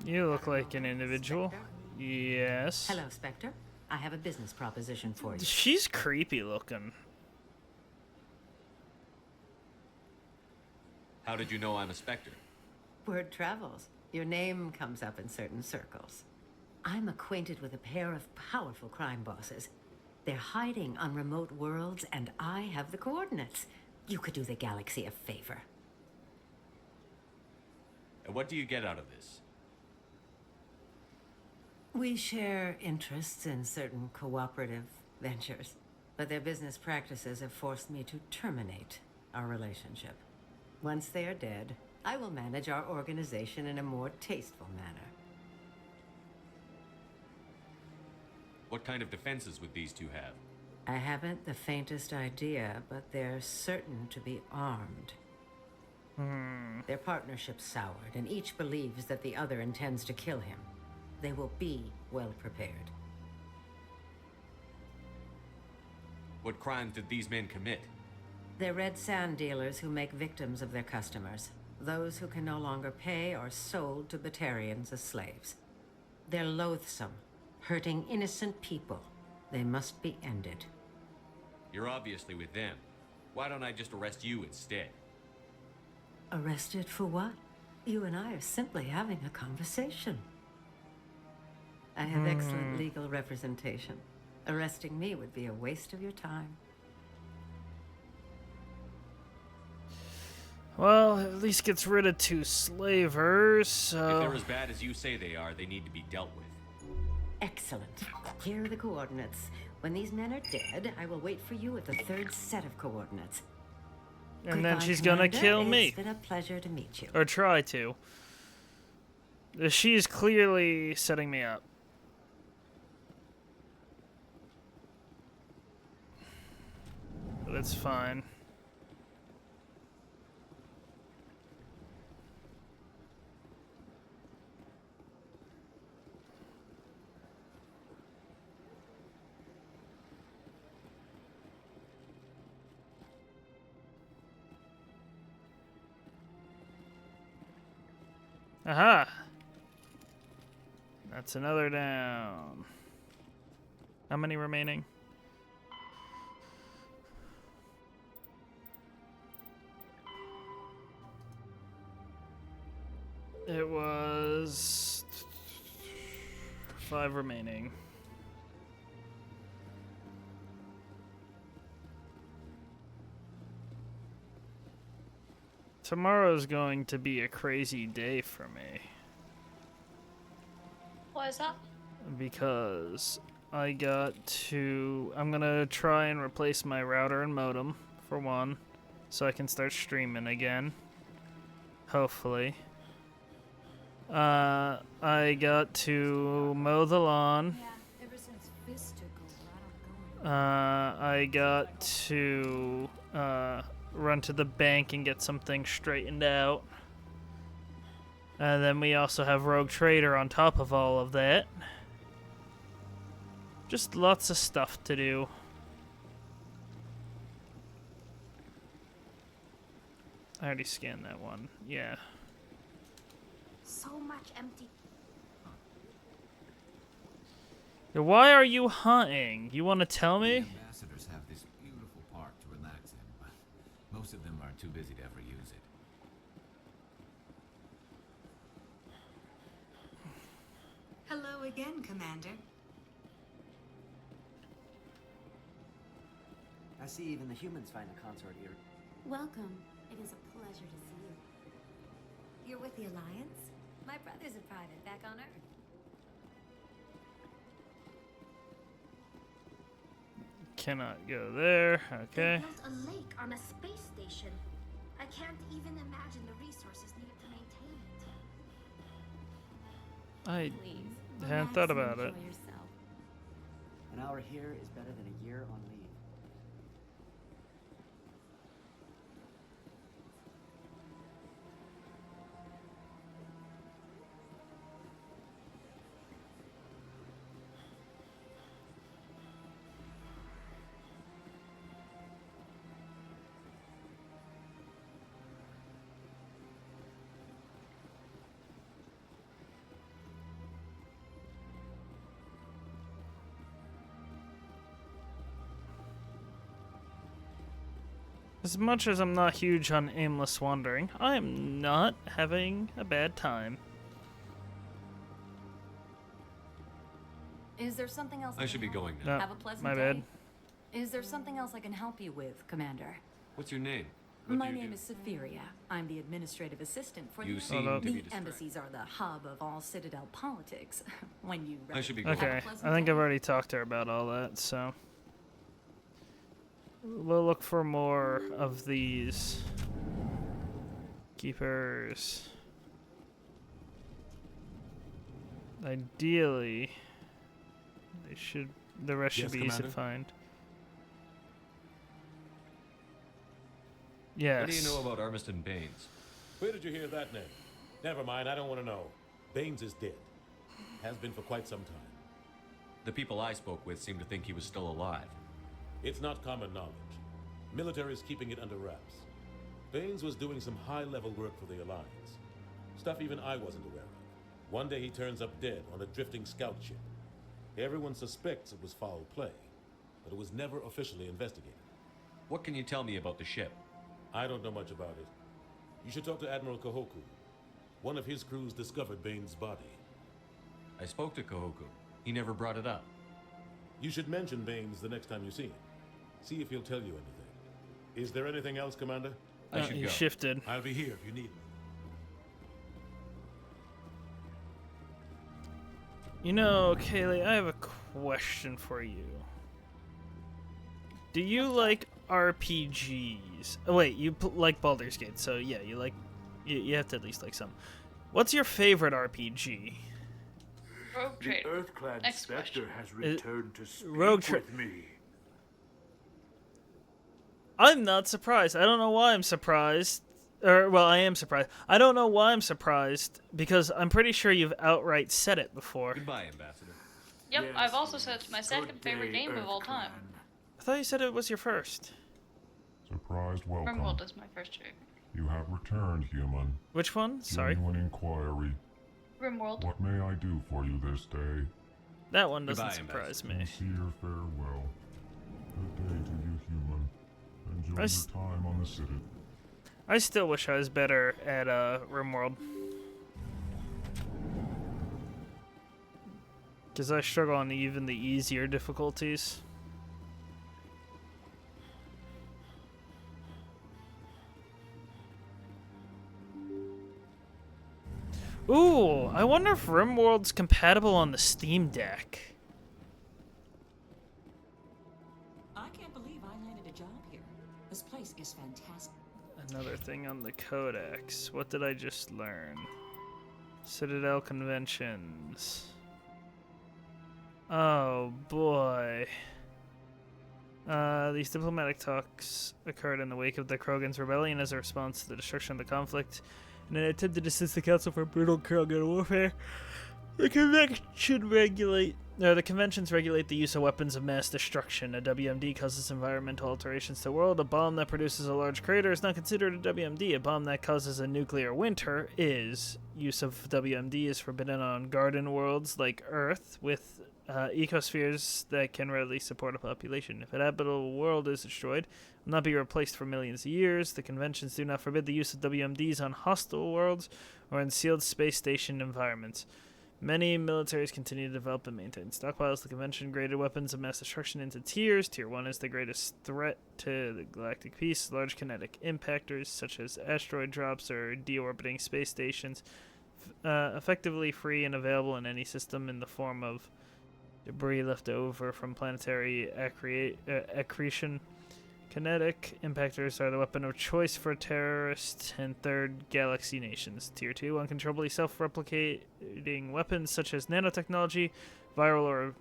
You look like an individual. Yes. Hello, Spectre. I have a business proposition for you. She's creepy looking. How did you know I'm a Spectre? Word travels. Your name comes up in certain circles. I'm acquainted with a pair of powerful crime bosses. They're hiding on remote worlds, and I have the coordinates. You could do the galaxy a favor. And what do you get out of this? We share interests in certain cooperative ventures, but their business practices have forced me to terminate our relationship. Once they are dead, I will manage our organization in a more tasteful manner. What kind of defenses would these two have? I haven't the faintest idea, but they're certain to be armed. Their partnership soured, and each believes that the other intends to kill him. They will be well prepared. What crimes did these men commit? They're red sand dealers who make victims of their customers. Those who can no longer pay are sold to Batarians as slaves. They're loathsome, hurting innocent people. They must be ended. You're obviously with them. Why don't I just arrest you instead? Arrested for what? You and I are simply having a conversation. I have excellent legal representation. Arresting me would be a waste of your time. Well, at least gets rid of 2 slavers, so... If they're as bad as you say they are, they need to be dealt with. Excellent. Here are the coordinates. When these men are dead, I will wait for you at the 3rd set of coordinates. And then Goodbye, she's gonna Commander. kill me. It's been a pleasure to meet you. Or try to. She's clearly setting me up. But it's fine. Aha! That's another down. How many remaining? It was 5 remaining. Tomorrow's going to be a crazy day for me. Why is that? Because I'm gonna try and replace my router and modem, for one, so I can start streaming again. Hopefully. I got to mow the lawn. Yeah, ever since Fist took over, I got to run to the bank and get some things straightened out. And then we also have Rogue Trader on top of all of that. Just lots of stuff to do. I already scanned that one. Yeah. So much empty. Yeah, why are you hunting? You want to tell me? Ambassadors have this beautiful park to relax in, but most of them are too busy to ever use it. Hello again, Commander. I see even the humans find a consort here. Welcome. It is a pleasure to see you. You're with the Alliance? My brother's a private back on Earth. Cannot go there. Okay. They built a lake on a space station. I can't even imagine the resources needed to maintain it. I Please, hadn't thought about it. enjoy yourself. An hour here is better than a year on leave. As much as I'm not huge on aimless wandering, I am not having a bad time. Is there something else I should be going now. No, Have a pleasant my day. bad. Is there something else I can help you with, Commander? What's your name? What My do you name do? is Saphiria. I'm the administrative assistant for You the seem to be The distracted. embassies are the hub of all Citadel politics. When you I should be going. Okay, I think I've already talked to her about all that, so we'll look for more of these keepers. Ideally, the rest should Yes, be easy to Commander? find. Yes. What do you know about Armiston Baines? Where did you hear that name? Never mind, I don't want to know. Baines is dead. Has been for quite some time. The people I spoke with seemed to think he was still alive. It's not common knowledge. Military is keeping it under wraps. Baines was doing some high-level work for the Alliance. Stuff even I wasn't aware of. One day he turns up dead on a drifting scout ship. Everyone suspects it was foul play, but it was never officially investigated. What can you tell me about the ship? I don't know much about it. You should talk to Admiral Kahoku. One of his crews discovered Baines' body. I spoke to Kahoku. He never brought it up. You should mention Baines the next time you see him. See if he'll tell you anything. Is there anything else, Commander? I should you go. shifted. I'll be here if you need me. You know, Kaylee, I have a question for you. Do you like RPGs? Oh, wait, you like Baldur's Gate, so yeah, you have to at least like some. What's your favorite RPG? Rogue The Trader. Earthclan Next Spectre has returned to speak Rogue with me. I'm not surprised. I don't know why I'm surprised. Or, well, I am surprised. I don't know why I'm surprised, because I'm pretty sure you've outright said it before. Goodbye, Ambassador. Yep, Yes, I've also said it's my yes. second Good favorite day, game of all time. I thought you said it was your first. Surprised welcome. Rimworld is my first favorite. You have returned, human. Which one? Sorry. Genuine inquiry. Rimworld. What may I do for you this day? That one doesn't Goodbye, surprise me. Sincere farewell. Good day to you, human. Enjoy I your time on the Citadel. I still wish I was better at RimWorld. Because I struggle on even the easier difficulties. Ooh, I wonder if RimWorld's compatible on the Steam Deck. I can't believe I landed a job here. This place is fantastic. Another thing on the Codex. What did I just learn? Citadel conventions. Oh boy. These diplomatic talks occurred in the wake of the Krogan's rebellion as a response to the destruction of the conflict in an attempt to distance the Council from brutal Krogan warfare. The conventions regulate the use of weapons of mass destruction. A WMD causes environmental alterations to the world. A bomb that produces a large crater is not considered a WMD. A bomb that causes a nuclear winter is. Use of WMD is forbidden on garden worlds like Earth, with ecospheres that can readily support a population. If a habitable world is destroyed, it will not be replaced for millions of years. The conventions do not forbid the use of WMDs on hostile worlds or in sealed space station environments. Many militaries continue to develop and maintain stockpiles. The convention graded weapons of mass destruction into tiers. Tier 1 is the greatest threat to the galactic peace. Large kinetic impactors, such as asteroid drops or deorbiting space stations, effectively free and available in any system in the form of debris left over from planetary accretion. Kinetic impactors are the weapon of choice for terrorists and third galaxy nations. Tier 2, uncontrollably self-replicating weapons such as nanotechnology, viral or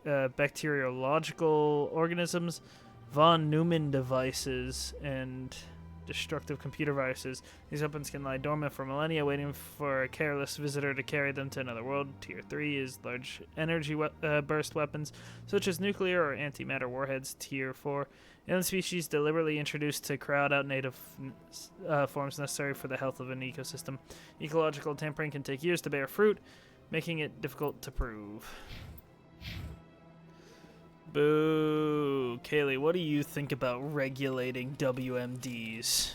bacteriological organisms, von Neumann devices, and destructive computer viruses. These weapons can lie dormant for millennia, waiting for a careless visitor to carry them to another world. Tier 3 is large energy burst weapons, such as nuclear or antimatter warheads. Tier 4, alien species deliberately introduced to crowd out native forms necessary for the health of an ecosystem. Ecological tampering can take years to bear fruit, making it difficult to prove. Boo. Kaylee, what do you think about regulating WMDs?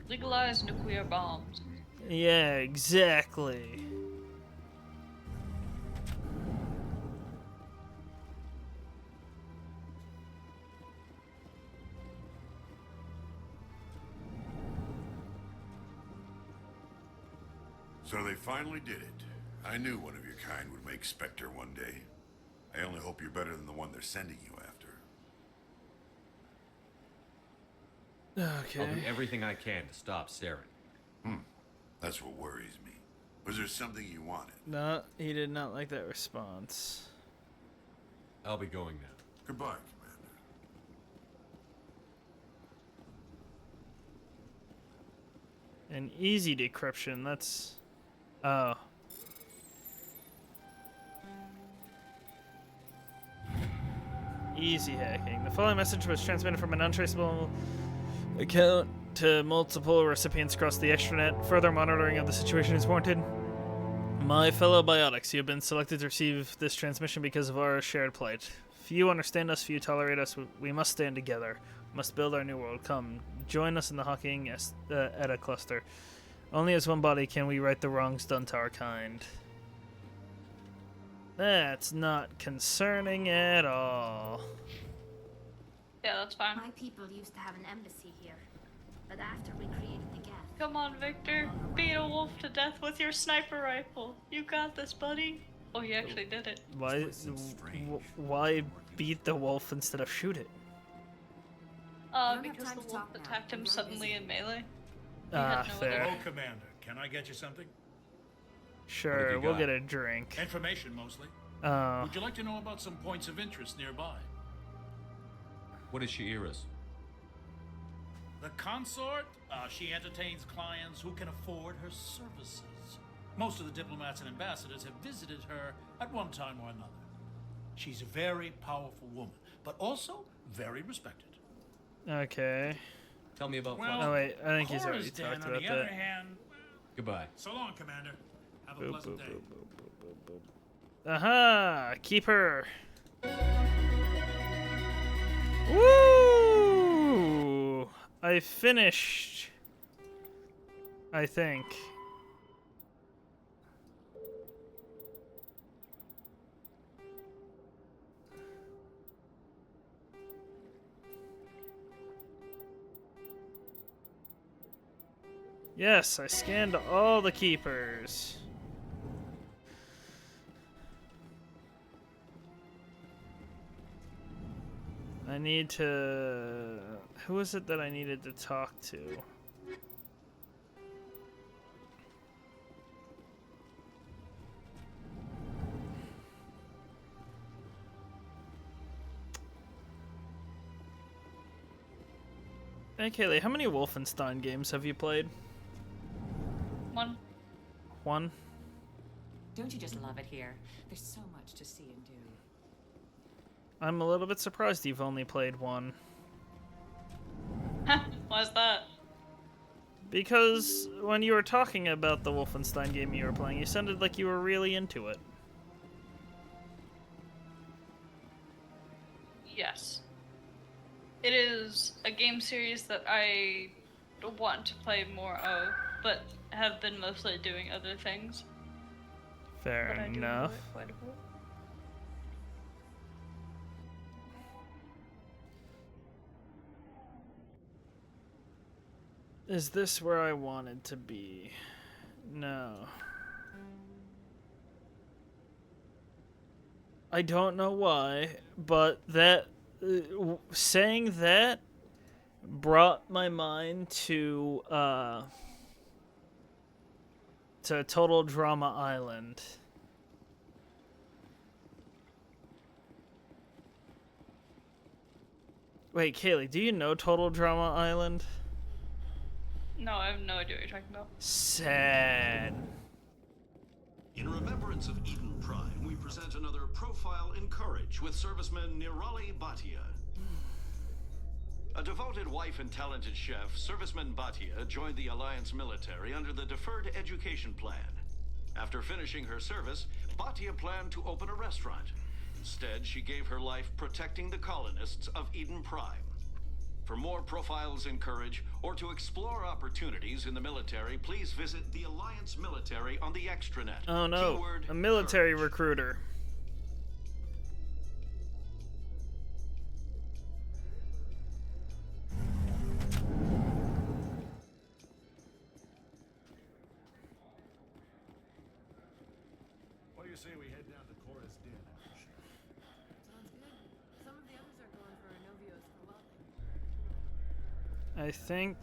Legalize nuclear bombs. Yeah, exactly. So they finally did it. I knew one of your kind would make Spectre one day. I only hope you're better than the one they're sending you after. Okay. I'll do everything I can to stop Saren. That's what worries me. Was there something you wanted? No, he did not like that response. I'll be going now. Goodbye, Commander. An easy decryption, that's... Oh. Easy hacking. The following message was transmitted from an untraceable account to multiple recipients across the extranet. Further monitoring of the situation is warranted. My fellow biotics, you have been selected to receive this transmission because of our shared plight. Few understand us, few tolerate us. We must stand together. We must build our new world. Come, join us in the Hawking Eta cluster. Only as one body can we right the wrongs done to our kind. That's not concerning at all. Yeah, that's fine. My people used to have an embassy here, but after we created the Geth... Come on, Victor. Beat a wolf to death with your sniper rifle. You got this, buddy. Oh, he actually did it. Why beat the wolf instead of shoot it? Because the wolf attacked him suddenly in melee. Fair. Hello, Commander. Can I get you something? Sure, we'll get a drink. Information, mostly. Would you like to know about some points of interest nearby? What is Shi'ira's? The consort? She entertains clients who can afford her services. Most of the diplomats and ambassadors have visited her at one time or another. She's a very powerful woman, but also very respected. Okay. Tell me about Oh wait, I think he's already talked about on the that. other hand, Goodbye. So long, Commander. Have a pleasant day. Aha! Keep her. Woo! I finished. I think. Yes, I scanned all the keepers. I need to... Who is it that I needed to talk to? Hey Kaylee, how many Wolfenstein games have you played? One. One? Don't you just love it here? There's so much to see and do. I'm a little bit surprised you've only played one. Why's that? Because when you were talking about the Wolfenstein game you were playing, you sounded like you were really into it. Yes. It is a game series that I want to play more of, but have been mostly doing other things. Fair but I do enough. enjoy it quite a bit. Is this where I wanted to be? No. I don't know why, but that saying that brought my mind to Total Drama Island. Wait, Kaylee, do you know Total Drama Island? No, I have no idea what you're talking about. Sad. In remembrance of Eden Prime, we present another Profile in Courage with serviceman Nirali Bhatia. A devoted wife and talented chef, serviceman Bhatia joined the Alliance military under the Deferred Education Plan. After finishing her service, Bhatia planned to open a restaurant. Instead, she gave her life protecting the colonists of Eden Prime. For more Profiles in Courage, or to explore opportunities in the military, please visit the Alliance Military on the extranet. Oh no, Keyword a military recruiter. What do you say we head down to Cora's Den? Sounds good. Some of the others are going for Novios for welding. I think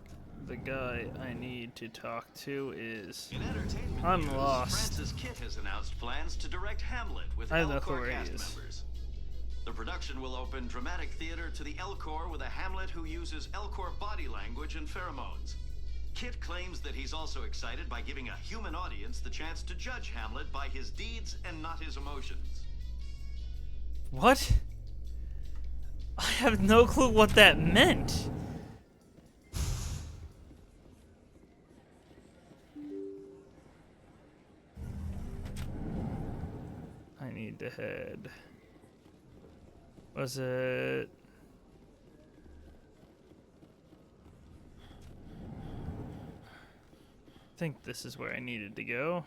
the guy I need to talk to is... In entertainment I'm news, lost. Francis Kitt has announced plans to direct Hamlet with I have no clue Elcor where he cast is. members. The production will open dramatic theater to the Elcor with a Hamlet who uses Elcor body language and pheromones. Kitt claims that he's also excited by giving a human audience the chance to judge Hamlet by his deeds and not his emotions. What? I have no clue what that meant. I need to head. Was it? I think this is where I needed to go.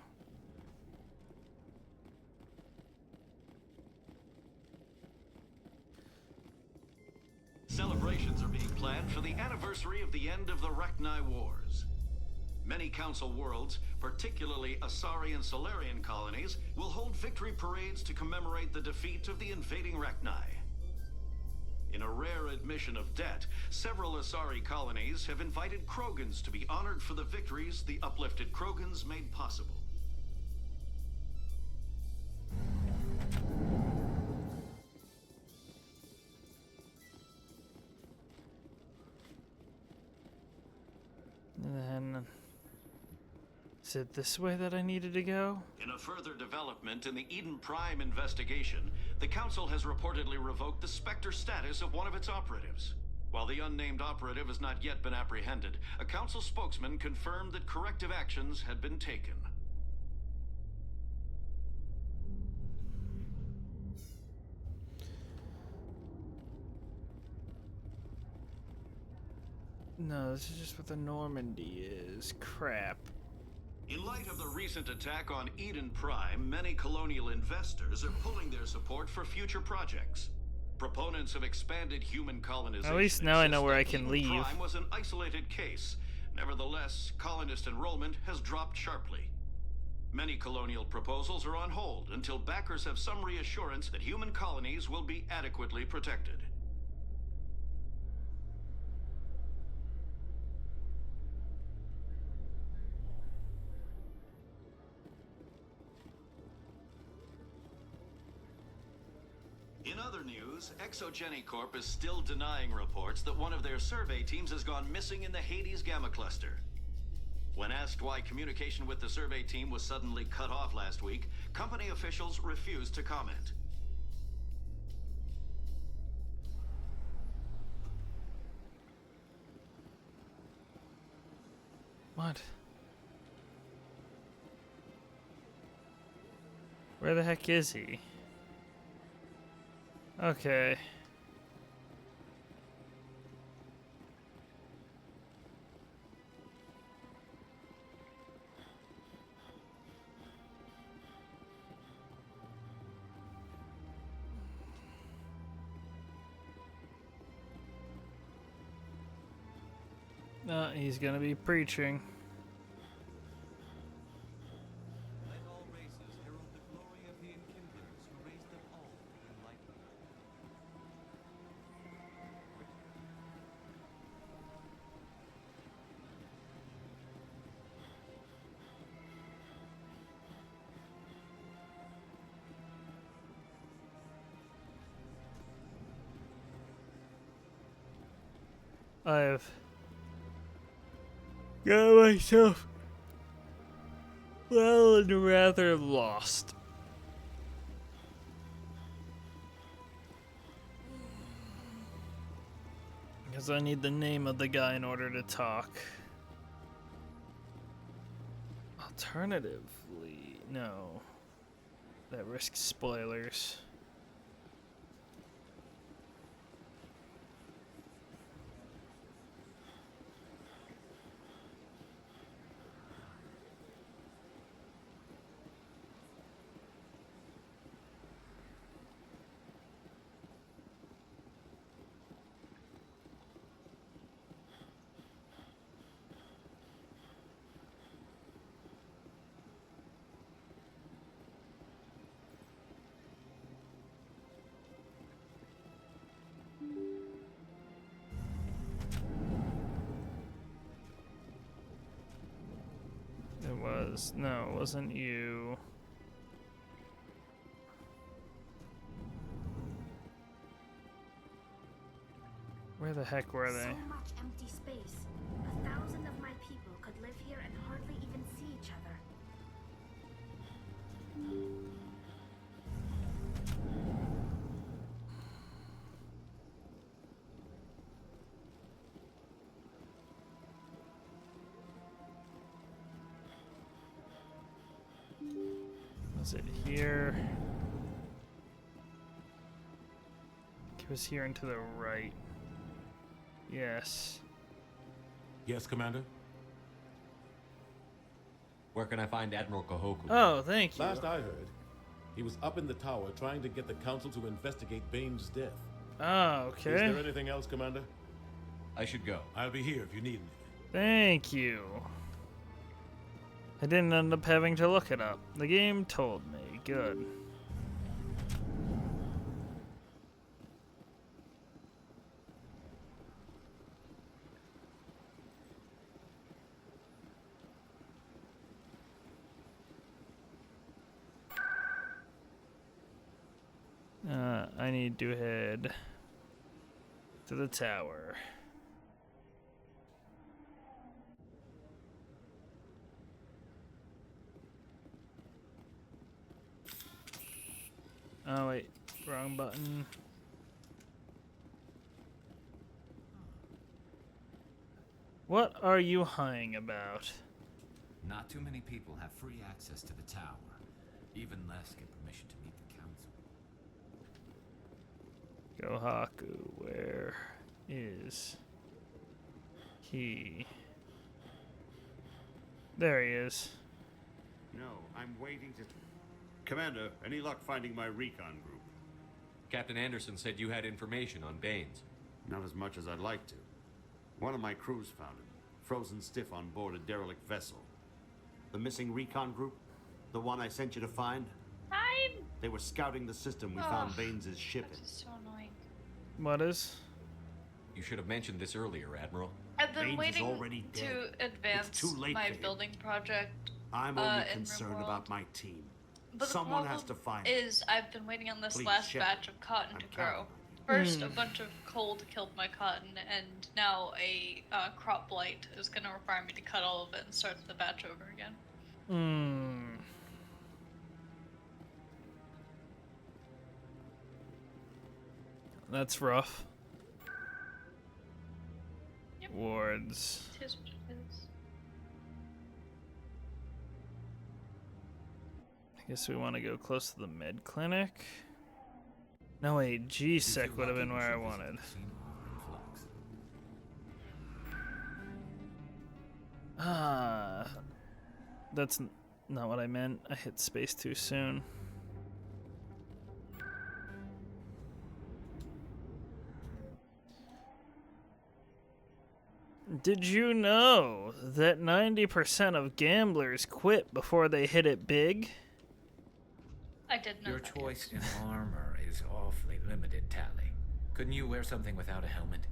Celebrations are being planned for the anniversary of the end of the Rachni Wars. Many Council worlds, particularly Asari and Solarian colonies, will hold victory parades to commemorate the defeat of the invading Rachni. In a rare admission of debt, several Asari colonies have invited Krogans to be honored for the victories the uplifted Krogans made possible. And then... Is it this way that I needed to go? In a further development in the Eden Prime investigation, the Council has reportedly revoked the Spectre status of one of its operatives. While the unnamed operative has not yet been apprehended, a Council spokesman confirmed that corrective actions had been taken. No, this is just what the Normandy is. Crap. In light of the recent attack on Eden Prime, many colonial investors are pulling their support for future projects. Proponents of expanded human colonization At least now I know insist where that I can Eden leave. Prime was an isolated case. Nevertheless, colonist enrollment has dropped sharply. Many colonial proposals are on hold until backers have some reassurance that human colonies will be adequately protected. In other news, Exogeny Corp is still denying reports that one of their survey teams has gone missing in the Hades Gamma Cluster. When asked why communication with the survey team was suddenly cut off last week, company officials refused to comment. What? Where the heck is he? Okay. He's gonna be preaching. Let all races herald the glory of the enkindlers who raised them all to enlightenment. I've got myself well and rather lost. Because I need the name of the guy in order to talk. Alternatively, no. That risks spoilers. No, it wasn't you. Where the heck were they? So much empty space. 1,000 of my people could live here and hardly even see each other. Was it here? It was here and to the right. Yes. Yes, Commander? Where can I find Admiral Kahoku? Oh, thank you. Last I heard, he was up in the tower trying to get the Council to investigate Bane's death. Oh, okay. Is there anything else, Commander? I should go. I'll be here if you need anything. Thank you. I didn't end up having to look it up. The game told me. Good. I need to head to the tower. Oh wait, wrong button. What are you high about? Not too many people have free access to the tower. Even less get permission to meet the council. Gohaku, where is he? There he is. No, I'm waiting to... Commander, any luck finding my recon group? Captain Anderson said you had information on Baines. Not as much as I'd like to. One of my crews found him, frozen stiff on board a derelict vessel. The missing recon group? The one I sent you to find? They were scouting the system we found Baines' ship in. That's so annoying. What is? You should have mentioned this earlier, Admiral. I've been Baines is waiting already to dead. advance It's too late my for him. building project. I'm only in concerned RimWorld. about my team. But Someone the has to problem find him. is I've been waiting on this Please, last Shepard. batch of cotton I'm to grow. counting on First, a bunch of cold killed my cotton, and now a crop blight is going to require me to cut all of it and start the batch over again. That's rough. Yep. Wards. It is what it is. Guess we want to go close to the med clinic. No, wait, G-Sec would have been where I wanted. That's not what I meant. I hit space too soon. Did you know that 90% of gamblers quit before they hit it big? I did know Your that, choice yes. in armor is awfully limited, Tally. Couldn't you wear something without a helmet?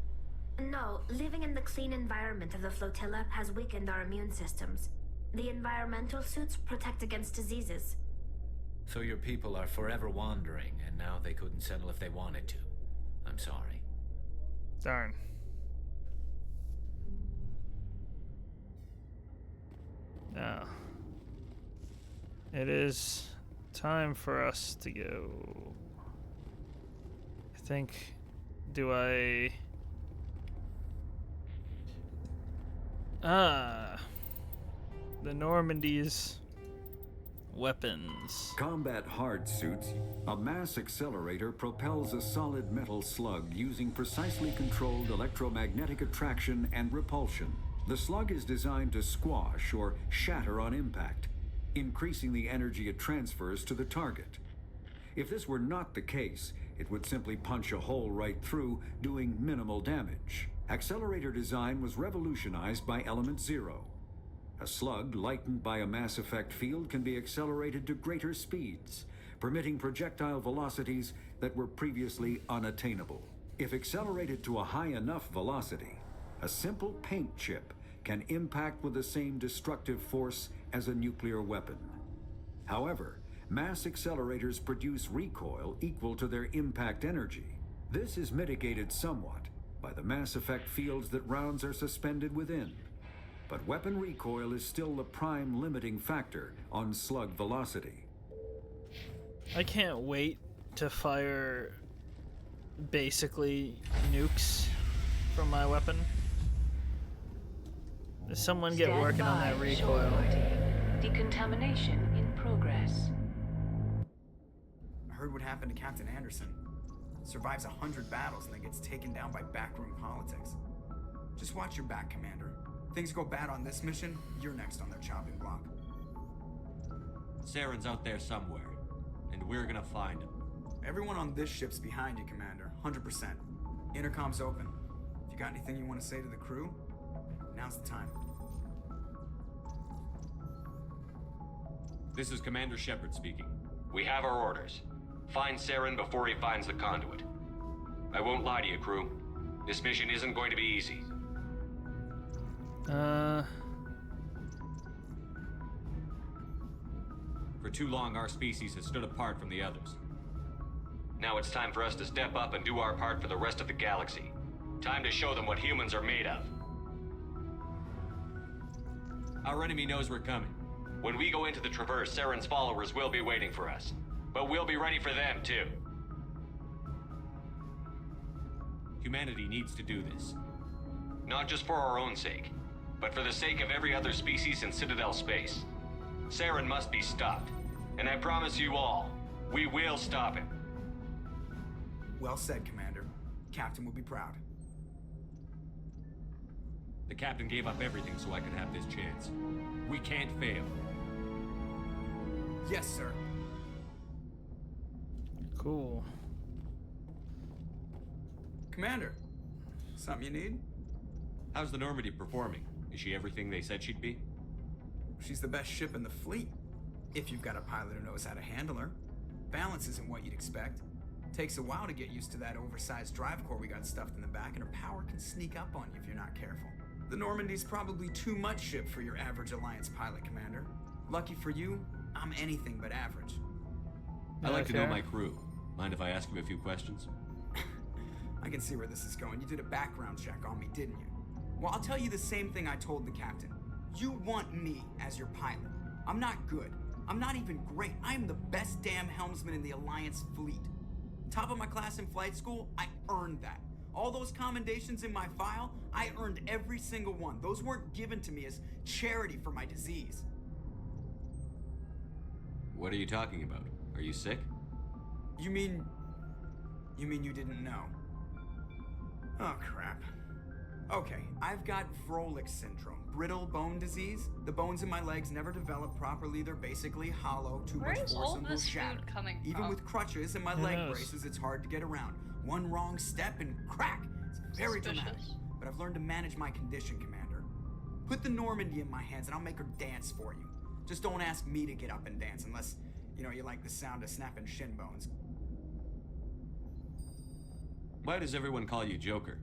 No, living in the clean environment of the flotilla has weakened our immune systems. The environmental suits protect against diseases. So your people are forever wandering, and now they couldn't settle if they wanted to. I'm sorry. Darn. Now, it is time for us to go. I think, do I... the Normandy's weapons. Combat hard suits. A mass accelerator propels a solid metal slug using precisely controlled electromagnetic attraction and repulsion. The slug is designed to squash or shatter on impact, increasing the energy it transfers to the target. If this were not the case, it would simply punch a hole right through, doing minimal damage. Accelerator design was revolutionized by Element Zero. A slug lightened by a mass effect field can be accelerated to greater speeds, permitting projectile velocities that were previously unattainable. If accelerated to a high enough velocity, a simple paint chip can impact with the same destructive force as a nuclear weapon. However, mass accelerators produce recoil equal to their impact energy. This is mitigated somewhat by the mass effect fields that rounds are suspended within. But weapon recoil is still the prime limiting factor on slug velocity. I can't wait to fire basically nukes from my weapon. Does someone get working on that recoil? Decontamination in progress. I heard what happened to Captain Anderson. Survives 100 battles and then gets taken down by backroom politics. Just watch your back, Commander. Things go bad on this mission, you're next on their chopping block. Saren's out there somewhere, and we're gonna find him. Everyone on this ship's behind you, Commander. 100%. Intercom's open. If you got anything you want to say to the crew, now's the time. This is Commander Shepard speaking. We have our orders. Find Saren before he finds the conduit. I won't lie to you, crew. This mission isn't going to be easy. For too long, our species has stood apart from the others. Now it's time for us to step up and do our part for the rest of the galaxy. Time to show them what humans are made of. Our enemy knows we're coming. When we go into the Traverse, Saren's followers will be waiting for us. But we'll be ready for them, too. Humanity needs to do this. Not just for our own sake, but for the sake of every other species in Citadel space. Saren must be stopped. And I promise you all, we will stop him. Well said, Commander. Captain will be proud. The captain gave up everything so I could have this chance. We can't fail. Yes, sir. Cool. Commander, something you need? How's the Normandy performing? Is she everything they said she'd be? She's the best ship in the fleet. If you've got a pilot who knows how to handle her. Balance isn't what you'd expect. Takes a while to get used to that oversized drive core we got stuffed in the back, and her power can sneak up on you if you're not careful. The Normandy's probably too much ship for your average Alliance pilot, Commander. Lucky for you, I'm anything but average. I'd like to know my crew. Mind if I ask you a few questions? I can see where this is going. You did a background check on me, didn't you? Well, I'll tell you the same thing I told the captain. You want me as your pilot. I'm not good. I'm not even great. I am the best damn helmsman in the Alliance fleet. Top of my class in flight school, I earned that. All those commendations in my file, I earned every single one. Those weren't given to me as charity for my disease. What are you talking about? Are you sick? You mean you didn't know? Oh, crap. Okay, I've got Vrolik syndrome, brittle bone disease. The bones in my legs never develop properly. They're basically hollow. Too much force and they'll shatter. Even with crutches and my leg braces, it's hard to get around. One wrong step and crack. It's very dramatic. But I've learned to manage my condition, Commander. Put the Normandy in my hands and I'll make her dance for you. Just don't ask me to get up and dance unless, you like the sound of snapping shin bones. Why does everyone call you Joker?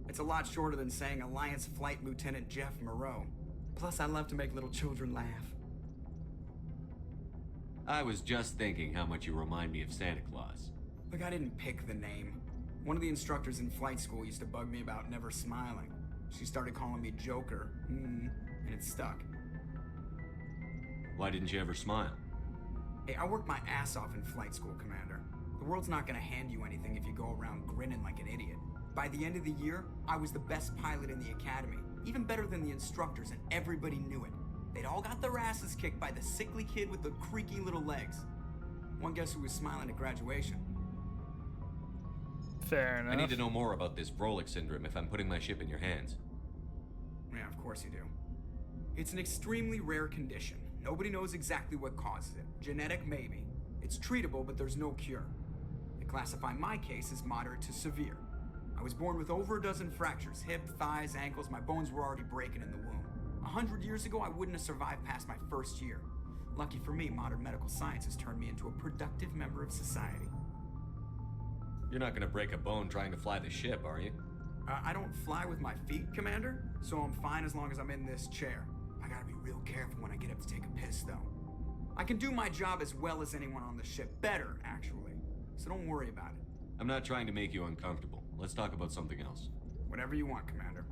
It's a lot shorter than saying Alliance Flight Lieutenant Jeff Moreau. Plus, I love to make little children laugh. I was just thinking how much you remind me of Santa Claus. Look, I didn't pick the name. One of the instructors in flight school used to bug me about never smiling. She started calling me Joker, and it stuck. Why didn't you ever smile? Hey, I worked my ass off in flight school, Commander. The world's not gonna hand you anything if you go around grinning like an idiot. By the end of the year, I was the best pilot in the academy, even better than the instructors, and everybody knew it. They'd all got their asses kicked by the sickly kid with the creaky little legs. One guess who was smiling at graduation? Fair enough. I need to know more about this Vrolik syndrome if I'm putting my ship in your hands. Yeah, of course you do. It's an extremely rare condition. Nobody knows exactly what causes it. Genetic, maybe. It's treatable, but there's no cure. They classify my case as moderate to severe. I was born with over a dozen fractures, hip, thighs, ankles. My bones were already breaking in the womb. 100 years ago, I wouldn't have survived past my first year. Lucky for me, modern medical science has turned me into a productive member of society. You're not gonna break a bone trying to fly the ship, are you? I don't fly with my feet, Commander, so I'm fine as long as I'm in this chair. I gotta be real careful when I get up to take a piss, though. I can do my job as well as anyone on the ship. Better, actually. So don't worry about it. I'm not trying to make you uncomfortable. Let's talk about something else. Whatever you want, Commander.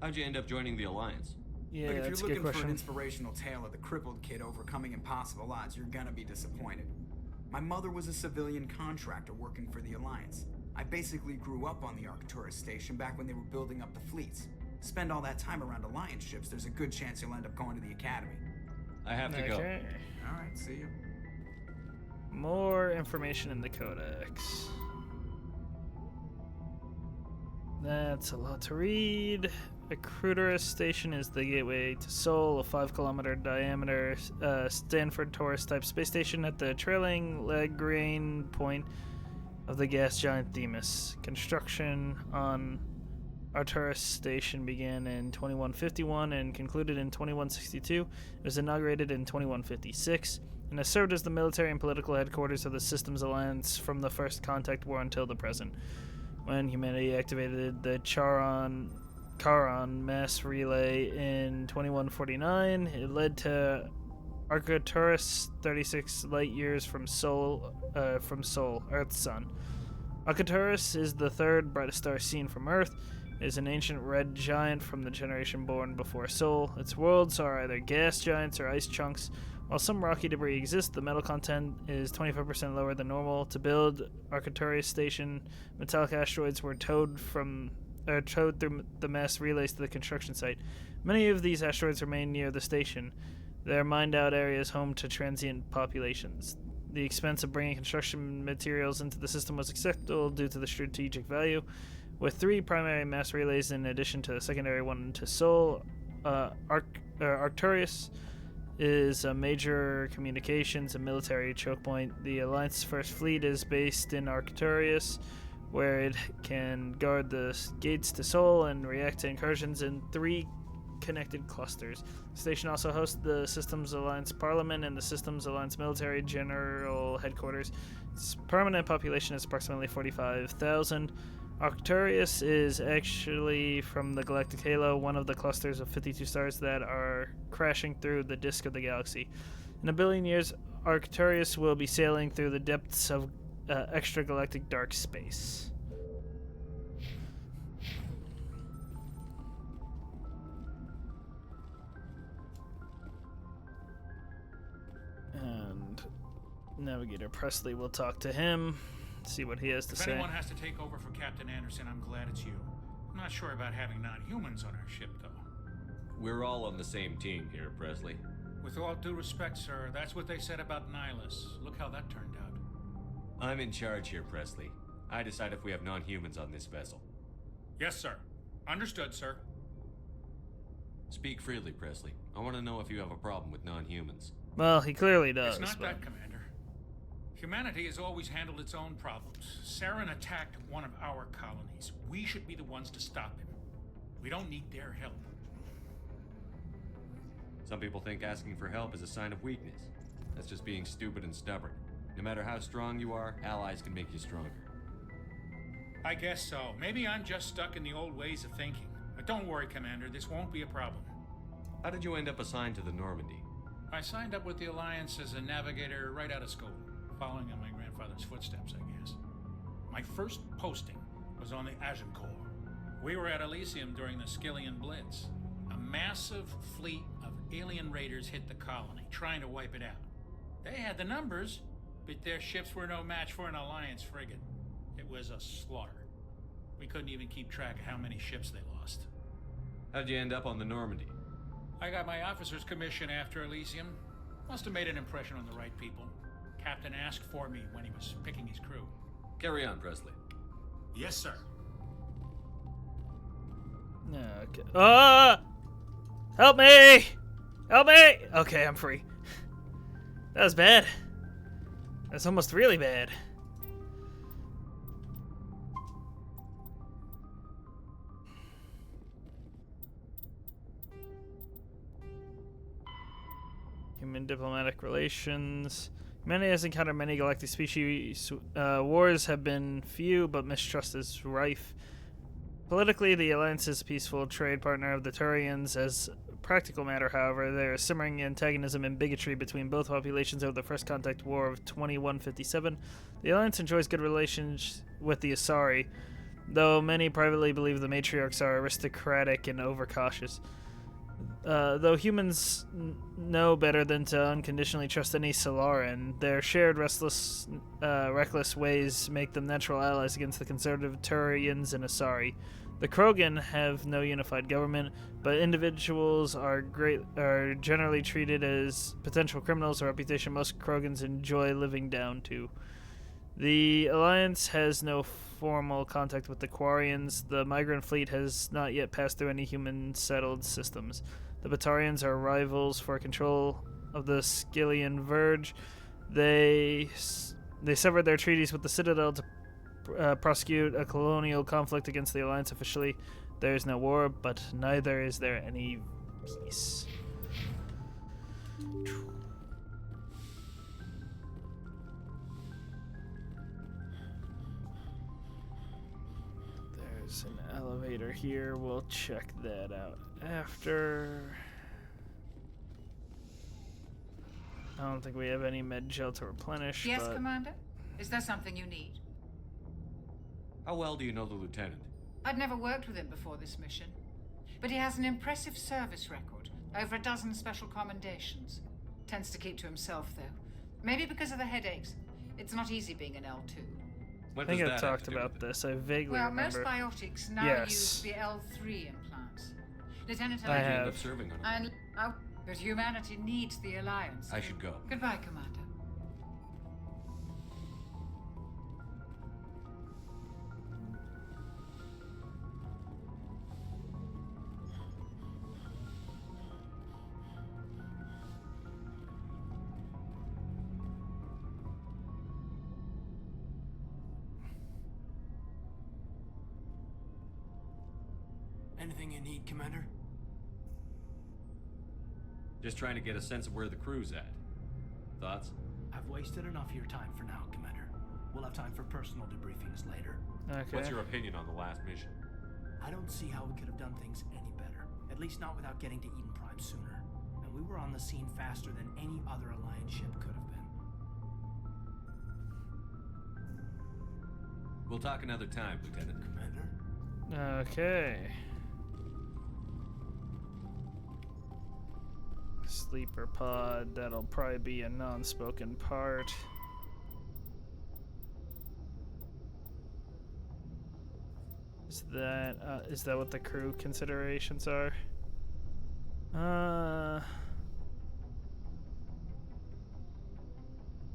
How'd you end up joining the Alliance? Yeah, Look, if that's you're a good looking for an question. inspirational tale of the crippled kid overcoming impossible odds, you're gonna be disappointed. My mother was a civilian contractor working for the Alliance. I basically grew up on the Arcturus station back when they were building up the fleets. Spend all that time around Alliance ships, there's a good chance you'll end up going to the Academy. I have to go. Alright, see you. More information in the Codex. That's a lot to read. Arcturus Station is the gateway to Sol, a 5-kilometer diameter Stanford Taurus-type space station at the trailing Lagrange point of the gas giant Themis. Construction on Arcturus Station began in 2151 and concluded in 2162. It was inaugurated in 2156 and has served as the military and political headquarters of the Systems Alliance from the First Contact War until the present, when humanity activated the Charon mass relay in 2149. It led to Arcturus 36 light years from Sol, Earth's sun. Arcturus is the third brightest star seen from Earth. It is an ancient red giant from the generation born before Sol. Its worlds are either gas giants or ice chunks. While some rocky debris exists, the metal content is 25% lower than normal. To build Arcturus Station, metallic asteroids were towed through the mass relays to the construction site. Many of these asteroids remain near the station. They are mined out areas home to transient populations. The expense of bringing construction materials into the system was acceptable due to the strategic value. With 3 primary mass relays in addition to the secondary one to Sol, Arcturus is a major communications and military choke point. The Alliance's first fleet is based in Arcturus, where it can guard the gates to Sol and react to incursions in 3 connected clusters. The station also hosts the Systems Alliance Parliament and the Systems Alliance Military General Headquarters. Its permanent population is approximately 45,000. Arcturus is actually, from the galactic halo, one of the clusters of 52 stars that are crashing through the disk of the galaxy. In 1 billion years, Arcturus will be sailing through the depths of extragalactic dark space. And Navigator Presley will talk to him, see what he has to If say. anyone has to take over for Captain Anderson, I'm glad it's you. I'm not sure about having non-humans on our ship, though. We're all on the same team here, Presley. With all due respect, sir, that's what they said about Nihilus. Look how that turned out. I'm in charge here, Presley. I decide if we have non-humans on this vessel. Yes, sir. Understood, sir. Speak freely, Presley. I want to know if you have a problem with non-humans. Well, he clearly does. It's not that, Commander. Humanity has always handled its own problems. Saren attacked one of our colonies. We should be the ones to stop him. We don't need their help. Some people think asking for help is a sign of weakness. That's just being stupid and stubborn. No matter how strong you are, allies can make you stronger. I guess so. Maybe I'm just stuck in the old ways of thinking. But don't worry, Commander. This won't be a problem. How did you end up assigned to the Normandy? I signed up with the Alliance as a navigator right out of school, following in my grandfather's footsteps, I guess. My first posting was on the Agincourt. We were at Elysium during the Skillian Blitz. A massive fleet of alien raiders hit the colony, trying to wipe it out. They had the numbers, but their ships were no match for an Alliance frigate. It was a slaughter. We couldn't even keep track of how many ships they lost. How'd you end up on the Normandy? I got my officer's commission after Elysium. Must have made an impression on the right people. Captain asked for me when he was picking his crew. Carry on, Presley. Yes, sir. Okay. Help me! Help me! Okay, I'm free. That was bad. That's almost really bad. Human diplomatic relations. Humanity has encountered many galactic species. Wars have been few, but mistrust is rife. Politically, the Alliance is a peaceful trade partner of the Turians. As a practical matter, however, there is simmering antagonism and bigotry between both populations over the First Contact War of 2157. The Alliance enjoys good relations with the Asari, though many privately believe the matriarchs are aristocratic and overcautious. Though humans know better than to unconditionally trust any Solaran, their shared reckless ways make them natural allies against the conservative Turians and Asari. The Krogan have no unified government, but individuals are generally treated as potential criminals, a reputation most Krogans enjoy living down to. The Alliance has no formal contact with the Quarians. The migrant fleet has not yet passed through any human-settled systems. The Batarians are rivals for control of the Skillian Verge. They severed their treaties with the Citadel to prosecute a colonial conflict against the Alliance officially. There is no war, but neither is there any peace. There's an elevator here. We'll check that out after. I don't think we have any med gel to replenish. Yes, but... Commander? Is there something you need? How well do you know the lieutenant? I'd never worked with him before this mission, but he has an impressive service record, over a dozen special commendations. Tends to keep to himself, though. Maybe because of the headaches. It's not easy being an L2. I think I've talked about this. I vaguely remember. Well, most biotics now use the L3 implants. Lieutenant, I have. But humanity needs the Alliance. I should go. Goodbye, Commander. Anything you need, Commander? Just trying to get a sense of where the crew's at. Thoughts? I've wasted enough of your time for now, Commander. We'll have time for personal debriefings later. Okay. What's your opinion on the last mission? I don't see how we could have done things any better. At least not without getting to Eden Prime sooner. And we were on the scene faster than any other Alliance ship could have been. We'll talk another time, Lieutenant. Commander? Okay. Sleeper pod, that'll probably be a non-spoken part. Is that what the crew considerations are?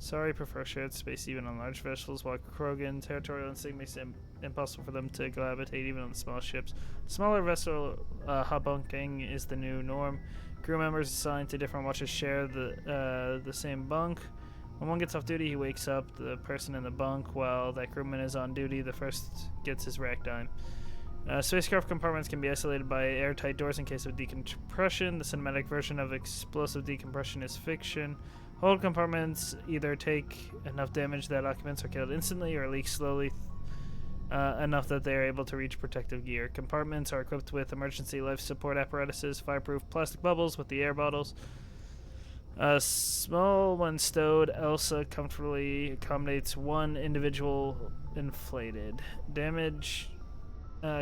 Sorry, prefer shared space even on large vessels, while Krogan territorial instinct makes it impossible for them to cohabitate even on the small ships. Smaller vessel hub bunking is the new norm. Crew members assigned to different watches share the same bunk. When one gets off duty, he wakes up the person in the bunk. While that crewman is on duty, the first gets his rack time. Spacecraft compartments can be isolated by airtight doors in case of decompression. The cinematic version of explosive decompression is fiction. Hold compartments either take enough damage that occupants are killed instantly or leak slowly enough that they are able to reach protective gear. Compartments are equipped with emergency life support apparatuses, fireproof plastic bubbles with the air bottles. Small when stowed, Elsa comfortably accommodates one individual inflated. Damage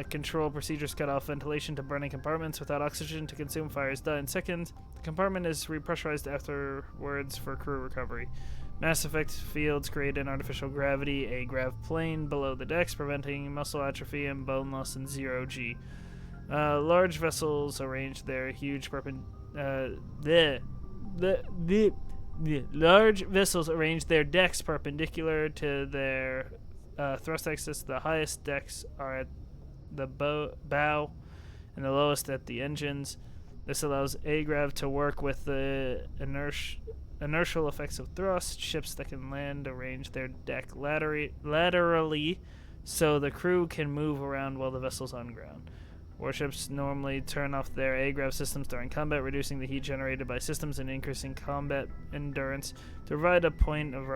control procedures cut off ventilation to burning compartments. Without oxygen to consume, fire is done in seconds. The compartment is repressurized afterwards for crew recovery. Mass effect fields create an artificial gravity, a grav plane below the decks, preventing muscle atrophy and bone loss in 0G. Large vessels arrange their huge large vessels arrange their decks perpendicular to their thrust axis. The highest decks are at the bow and the lowest at the engines. This allows agrav to work with the inertial effects of thrust. Ships that can land arrange their deck laterally so the crew can move around while the vessel's on ground. Warships normally turn off their agrav systems during combat, reducing the heat generated by systems and increasing combat endurance. To provide a point of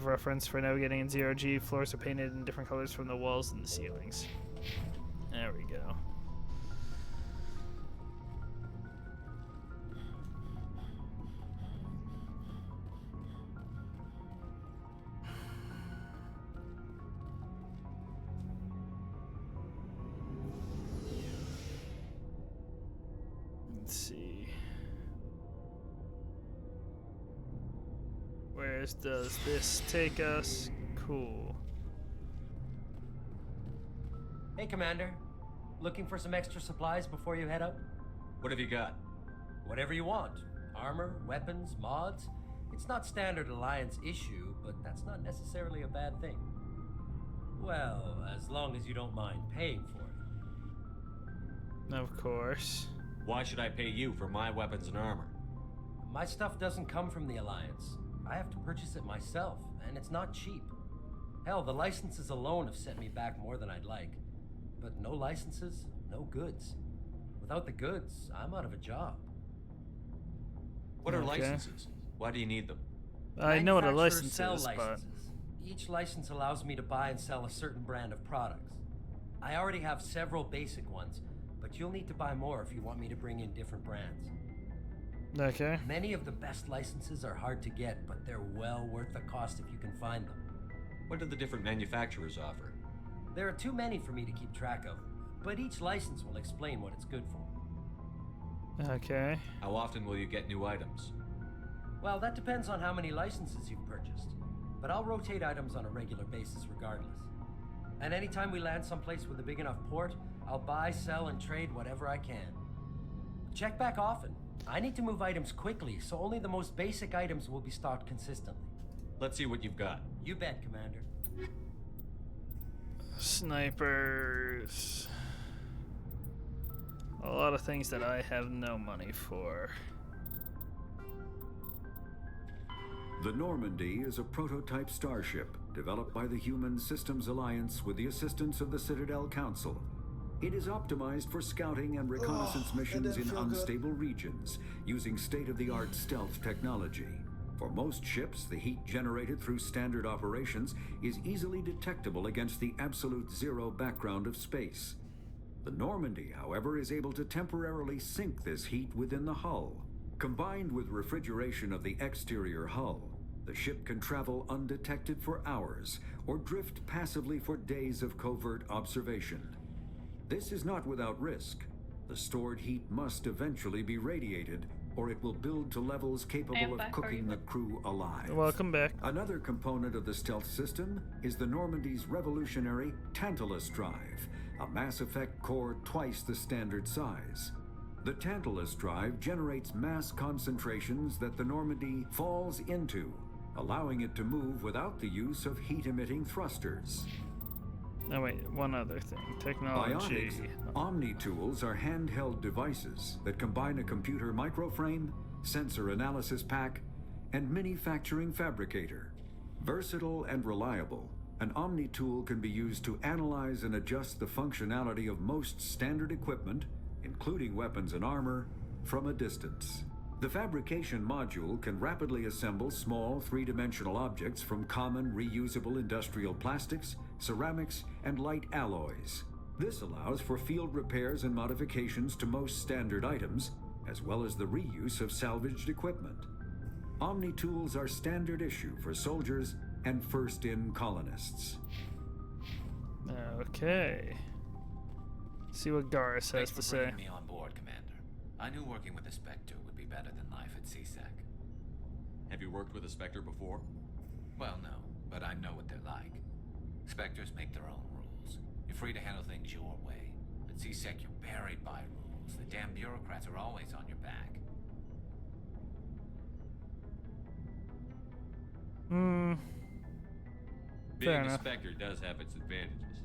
reference for navigating in 0G, floors are painted in different colors from the walls and the ceilings. There we go. Let's see. Where does this take us? Cool. Hey, Commander. Looking for some extra supplies before you head out? What have you got? Whatever you want. Armor, weapons, mods. It's not standard Alliance issue, but that's not necessarily a bad thing. Well, as long as you don't mind paying for it. Of course. Why should I pay you for my weapons and armor? My stuff doesn't come from the Alliance. I have to purchase it myself, and it's not cheap. Hell, the licenses alone have set me back more than I'd like. But no licenses, no goods. Without the goods, I'm out of a job. What are licenses? Why do you need them? I know what a license sell is, but... licenses. Each license allows me to buy and sell a certain brand of products. I already have several basic ones, but you'll need to buy more if you want me to bring in different brands. Okay. Many of the best licenses are hard to get, but they're well worth the cost if you can find them. What do the different manufacturers offer? There are too many for me to keep track of, but each license will explain what it's good for. Okay. How often will you get new items? Well, that depends on how many licenses you've purchased, but I'll rotate items on a regular basis regardless. And anytime we land someplace with a big enough port, I'll buy, sell, and trade whatever I can. Check back often. I need to move items quickly, so only the most basic items will be stocked consistently. Let's see what you've got. You bet, Commander. Snipers. A lot of things that I have no money for. The Normandy is a prototype starship developed by the Human Systems Alliance with the assistance of the Citadel Council. It is optimized for scouting and reconnaissance missions in unstable regions using state-of-the-art stealth technology. For most ships, the heat generated through standard operations is easily detectable against the absolute zero background of space. The Normandy, however, is able to temporarily sink this heat within the hull. Combined with refrigeration of the exterior hull, the ship can travel undetected for hours or drift passively for days of covert observation. This is not without risk. The stored heat must eventually be radiated, or it will build to levels capable of cooking the crew alive. Welcome back. Another component of the stealth system is the Normandy's revolutionary Tantalus drive, a Mass Effect core twice the standard size. The Tantalus drive generates mass concentrations that the Normandy falls into, allowing it to move without the use of heat-emitting thrusters. Oh wait, one other thing. Technology. Bionics Omni-tools are handheld devices that combine a computer microframe, sensor analysis pack, and manufacturing fabricator. Versatile and reliable, an Omni-tool can be used to analyze and adjust the functionality of most standard equipment, including weapons and armor, from a distance. The fabrication module can rapidly assemble small three-dimensional objects from common reusable industrial plastics, ceramics, and light alloys. This allows for field repairs and modifications to most standard items, as well as the reuse of salvaged equipment. Omni-tools are standard issue for soldiers and first-in colonists. Okay. See what Garrus has to say. Bringing me on board, Commander. I knew working with a Spectre would be better than life at CSEC. Have you worked with a Spectre before? Well, no, but I know what they're like. Spectres make their own rules. You're free to handle things your way. At CSEC, you're buried by rules. The damn bureaucrats are always on your back. Being a Spectre does have its advantages.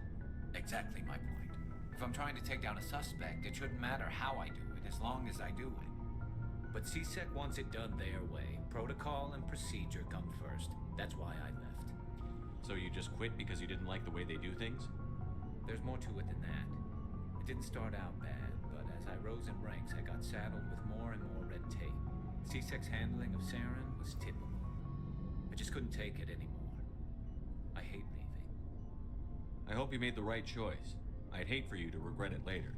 Exactly my point. If I'm trying to take down a suspect, it shouldn't matter how I do it, as long as I do it. But CSEC wants it done their way. Protocol and procedure come first. That's why I left. So you just quit because you didn't like the way they do things? There's more to it than that. It didn't start out bad, but as I rose in ranks, I got saddled with more and more red tape. CSEC's handling of Saren was typical. I just couldn't take it anymore. I hate leaving. I hope you made the right choice. I'd hate for you to regret it later.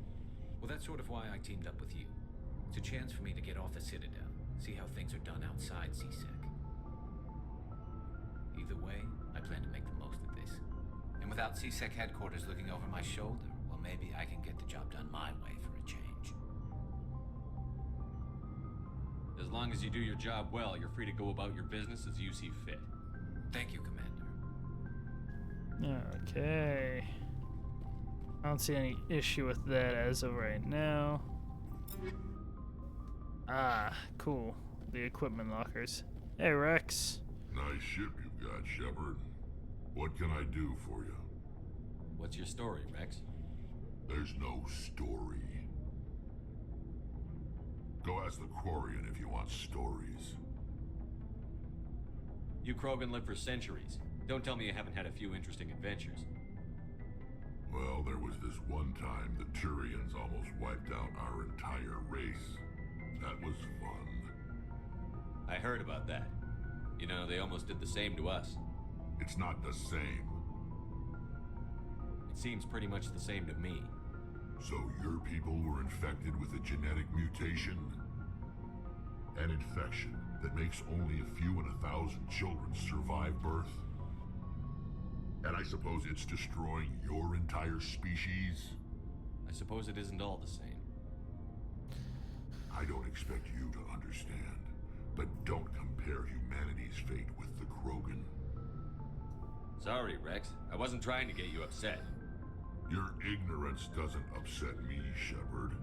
Well, that's sort of why I teamed up with you. It's a chance for me to get off the Citadel, see how things are done outside CSEC. Either way, I plan to make the most of this. And without CSEC headquarters looking over my shoulder, well, maybe I can get the job done my way for a change. As long as you do your job well, you're free to go about your business as you see fit. Thank you, Commander. Okay. I don't see any issue with that as of right now. Ah, cool. The equipment lockers. Hey, Rex. Nice ship you've got, Shepard. What can I do for you? What's your story, Rex? There's no story. Go ask the Quarian if you want stories. You Krogan lived for centuries. Don't tell me you haven't had a few interesting adventures. Well, there was this one time the Turians almost wiped out our entire race. That was fun. I heard about that. You know, they almost did the same to us. It's not the same. It seems pretty much the same to me. So your people were infected with a genetic mutation? An infection that makes only a few in 1,000 children survive birth? And I suppose it's destroying your entire species? I suppose it isn't all the same. I don't expect you to understand, but don't compare humanity's fate with the Krogan. Sorry, Rex. I wasn't trying to get you upset. Your ignorance doesn't upset me, Shepard.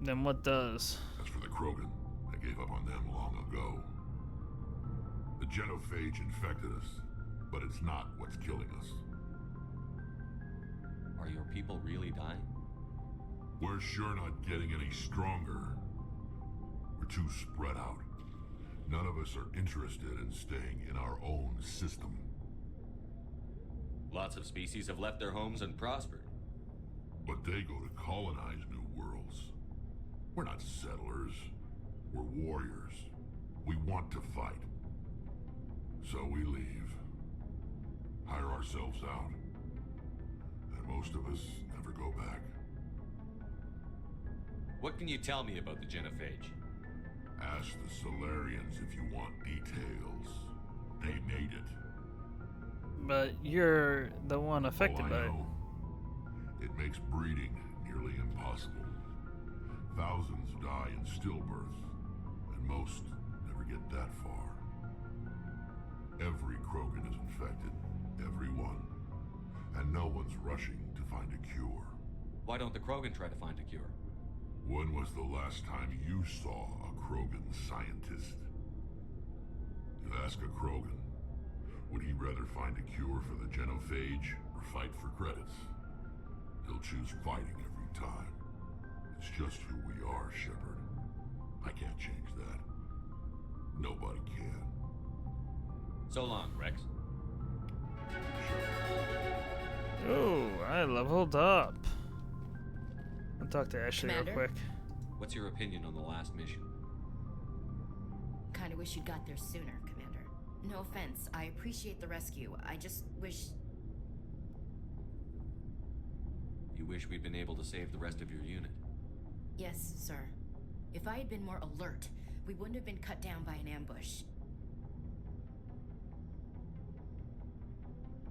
Then what does? As for the Krogan, I gave up on them long ago. The genophage infected us, but it's not what's killing us. Are your people really dying? We're sure not getting any stronger. We're too spread out. None of us are interested in staying in our own system. Lots of species have left their homes and prospered. But they go to colonize new worlds. We're not settlers. We're warriors. We want to fight. So we leave. Hire ourselves out. And most of us never go back. What can you tell me about the genophage? Ask the Solarians if you want details. They made it. But you're the one affected by it. It makes breeding nearly impossible. Thousands die in stillbirth, and most never get that far. Every Krogan is infected. Every one. And no one's rushing to find a cure. Why don't the Krogan try to find a cure? When was the last time you saw a Krogan scientist? Ask a Krogan. Would he rather find a cure for the genophage or fight for credits? He'll choose fighting every time. It's just who we are, Shepard. I can't change that. Nobody can. So long, Rex. Oh, I leveled up. I'll talk to Ashley real Commander? quick. What's your opinion on the last mission? Kinda wish you'd got there sooner, Commander. No offense, I appreciate the rescue. I just wish... You wish we'd been able to save the rest of your unit? Yes, sir. If I had been more alert, we wouldn't have been cut down by an ambush.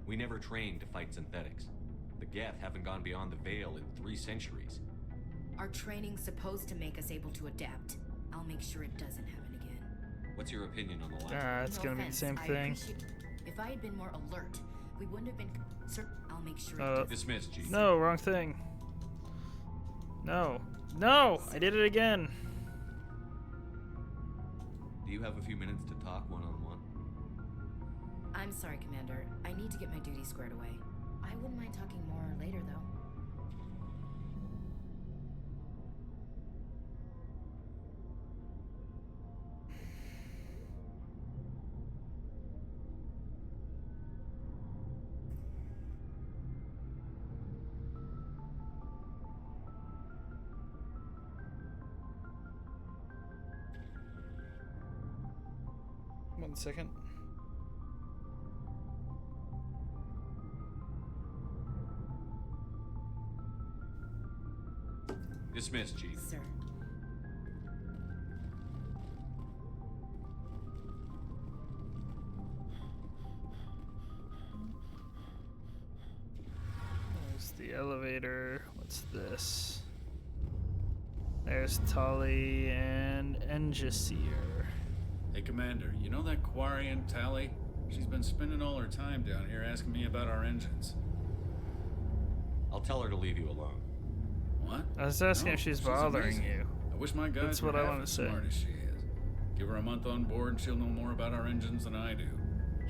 We never trained to fight synthetics. The Geth haven't gone beyond the Veil in 3 centuries. Our training's supposed to make us able to adapt. I'll make sure it doesn't happen again. What's your opinion on the last? It's No gonna be the offense, same I thing. appreciate- If I had been more alert, we wouldn't have been... Sir, I'll make sure it doesn't... Dismissed, Chief. No, wrong thing. No. No! I did it again. Do you have a few minutes to talk one-on-one? I'm sorry, Commander. I need to get my duties squared away. I wouldn't mind talking more later, though. One second. Dismissed, Chief. Sir. There's the elevator. What's this? There's Tali and Engisier. Hey, Commander, you know that Quarian, Tali? She's been spending all her time down here asking me about our engines. I'll tell her to leave you alone. What? I was asking No, if she's bothering amazing. you. I wish my guys That's were what I half wanna as say. smart as she is. Give her a month on board and she'll know more about our engines than I do.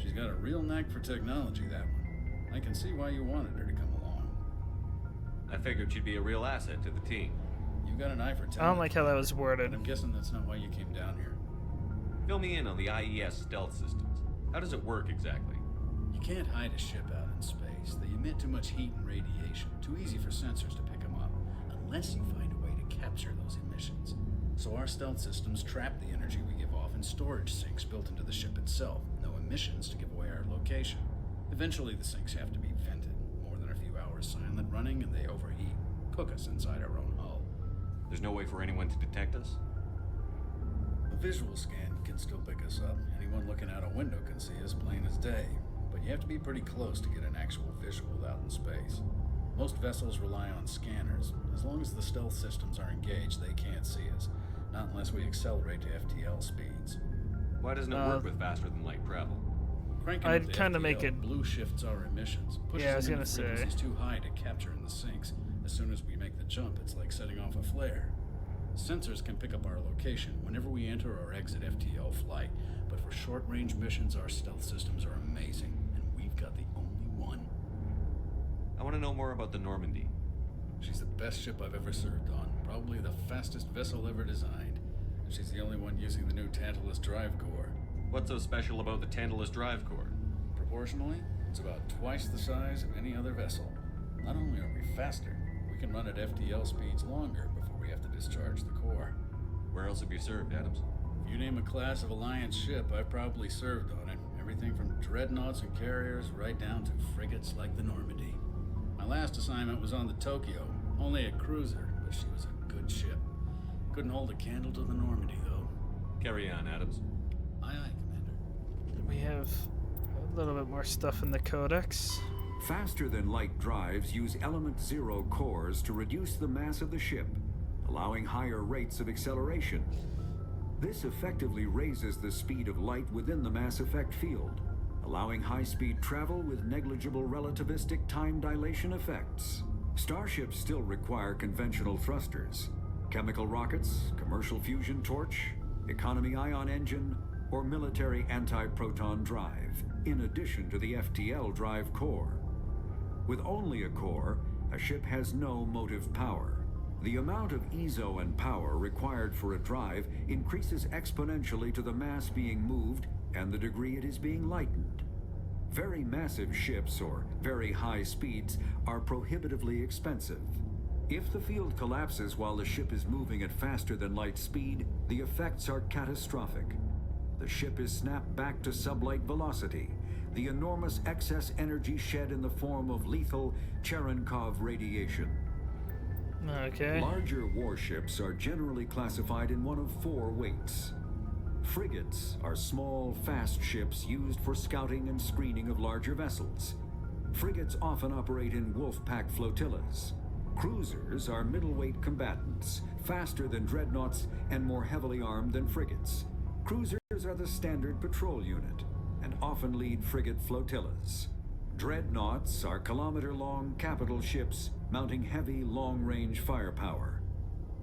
She's got a real knack for technology, that one. I can see why you wanted her to come along. I figured she'd be a real asset to the team. You got an eye for talent. I don't like how that was And worded. I'm guessing that's not why you came down here. Fill me in on the IES stealth systems. How does it work exactly? You can't hide a ship out in space. They emit too much heat and radiation. Too easy for sensors to pick them up. Unless you find a way to capture those emissions. So our stealth systems trap the energy we give off in storage sinks built into the ship itself. No emissions to give away our location. Eventually the sinks have to be vented. More than a few hours silent running and they overheat. Cook us inside our own hull. There's no way for anyone to detect us? A visual scan can still pick us up. Anyone looking out a window can see us plain as day. But you have to be pretty close to get an actual visual out in space. Most vessels rely on scanners. As long as the stealth systems are engaged, they can't see us. Not unless we accelerate to FTL speeds. Why doesn't it work with faster than light travel? Cranking I'd up the kinda FTL make it- blue shifts our emissions. Pushes Yeah, I was them gonna into say. frequencies too high to capture in the sinks. As soon as we make the jump, it's like setting off a flare. Sensors can pick up our location whenever we enter or exit FTL flight, but for short-range missions, our stealth systems are amazing, and we've got the only one. I want to know more about the Normandy. She's the best ship I've ever served on, probably the fastest vessel ever designed. And she's the only one using the new Tantalus drive core. What's so special about the Tantalus drive core? Proportionally, it's about twice the size of any other vessel. Not only are we faster, we can run at FTL speeds longer before we have to discharge the core. Where else have you served, Adams? If you name a class of Alliance ship, I've probably served on it. Everything from dreadnoughts and carriers right down to frigates like the Normandy. My last assignment was on the Tokyo, only a cruiser, but she was a good ship. Couldn't hold a candle to the Normandy, though. Carry on, Adams. Aye, aye, Commander. We have a little bit more stuff in the codex. Faster than light drives use element zero cores to reduce the mass of the ship, allowing higher rates of acceleration. This effectively raises the speed of light within the mass effect field, allowing high-speed travel with negligible relativistic time dilation effects. Starships still require conventional thrusters, chemical rockets, commercial fusion torch, economy ion engine, or military anti-proton drive, in addition to the FTL drive core. With only a core, a ship has no motive power. The amount of EZO and power required for a drive increases exponentially to the mass being moved and the degree it is being lightened. Very massive ships or very high speeds are prohibitively expensive. If the field collapses while the ship is moving at faster than light speed, the effects are catastrophic. The ship is snapped back to sublight velocity, the enormous excess energy shed in the form of lethal Cherenkov radiation. Okay. Larger warships are generally classified in one of 4 weights. Frigates are small, fast ships used for scouting and screening of larger vessels. Frigates often operate in wolf pack flotillas. Cruisers are middleweight combatants, faster than dreadnoughts and more heavily armed than frigates. Cruisers are the standard patrol unit and often lead frigate flotillas. Dreadnoughts are kilometer-long capital ships mounting heavy, long-range firepower.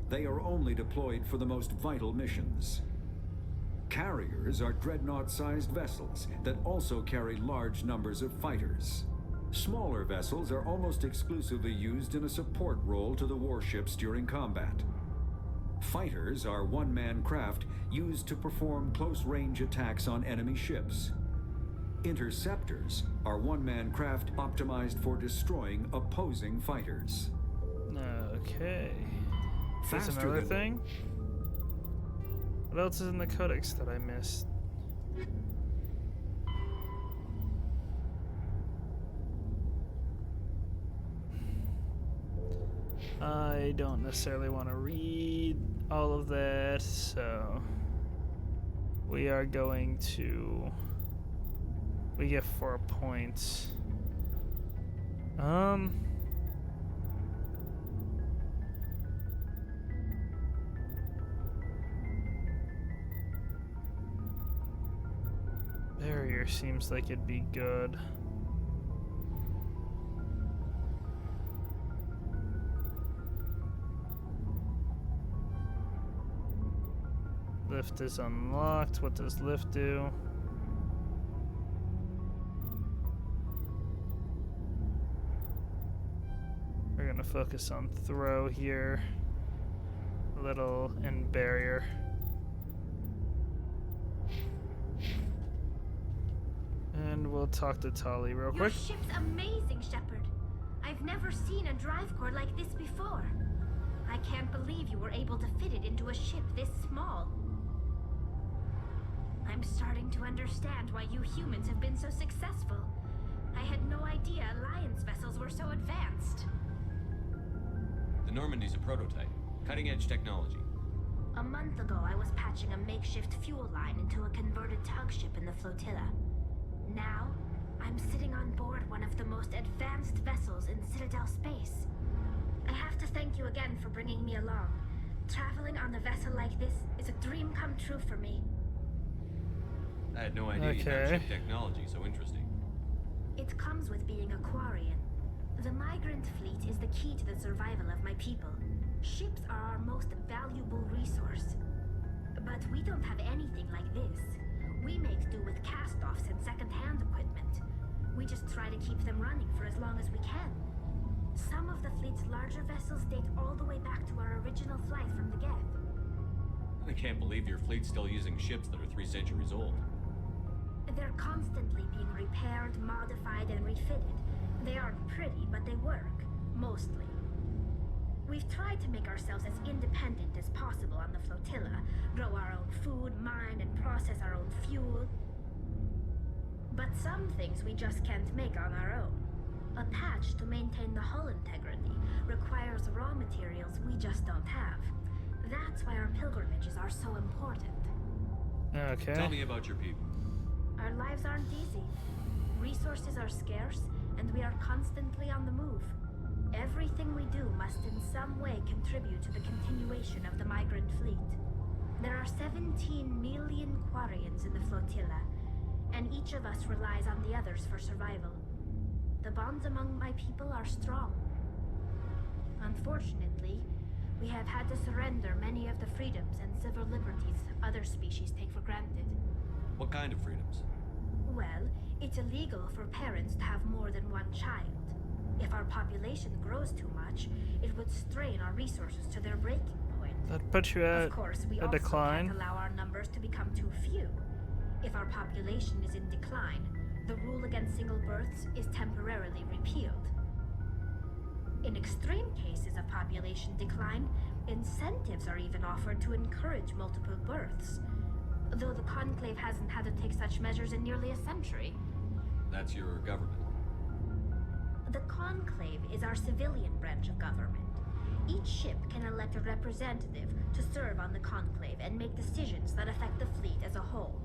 They are only deployed for the most vital missions. Carriers are dreadnought-sized vessels that also carry large numbers of fighters. Smaller vessels are almost exclusively used in a support role to the warships during combat. Fighters are one-man craft used to perform close-range attacks on enemy ships. Interceptors are one-man craft optimized for destroying opposing fighters. Okay. There's Faster another than- thing? What else is in the codex that I missed? I don't necessarily want to read all of that, so we are going to... We get 4 points. Barrier seems like it'd be good. Lift is unlocked. What does lift do? We're gonna focus on throw here. Little and barrier. And we'll talk to Tali real Your quick. ship's amazing, Shepard. I've never seen a drive core like this before. I can't believe you were able to fit it into a ship this small. I'm starting to understand why you humans have been so successful. I had no idea Alliance vessels were so advanced. The Normandy's a prototype. Cutting-edge technology. A month ago, I was patching a makeshift fuel line into a converted tug ship in the flotilla. Now, I'm sitting on board one of the most advanced vessels in Citadel space. I have to thank you again for bringing me along. Traveling on a vessel like this is a dream come true for me. I had no idea you had ship technology so interesting. It comes with being a Quarian. The migrant fleet is the key to the survival of my people. Ships are our most valuable resource. But we don't have anything like this. We make do with cast-offs and second-hand equipment. We just try to keep them running for as long as we can. Some of the fleet's larger vessels date all the way back to our original flight from the Geth. I can't believe your fleet's still using ships that are 3 centuries old. They're constantly being repaired, modified, and refitted. They aren't pretty, but they work. Mostly. We've tried to make ourselves as independent as possible on the flotilla, grow our own food, mine, and process our own fuel. But some things we just can't make on our own. A patch to maintain the hull integrity requires raw materials we just don't have. That's why our pilgrimages are so important. Okay. Tell me about your people. Our lives aren't easy. Resources are scarce, and we are constantly on the move. Everything we do must in some way contribute to the continuation of the migrant fleet. There are 17 million Quarians in the flotilla, and each of us relies on the others for survival. The bonds among my people are strong. Unfortunately, we have had to surrender many of the freedoms and civil liberties other species take for granted. What kind of freedoms? Well, it's illegal for parents to have more than one child. If our population grows too much, it would strain our resources to their breaking point. That puts you at Of course, we a also decline. can't allow our numbers to become too few. If our population is in decline, the rule against single births is temporarily repealed. In extreme cases of population decline, incentives are even offered to encourage multiple births. Though the Conclave hasn't had to take such measures in nearly a century. That's your government. The Conclave is our civilian branch of government. Each ship can elect a representative to serve on the Conclave and make decisions that affect the fleet as a whole.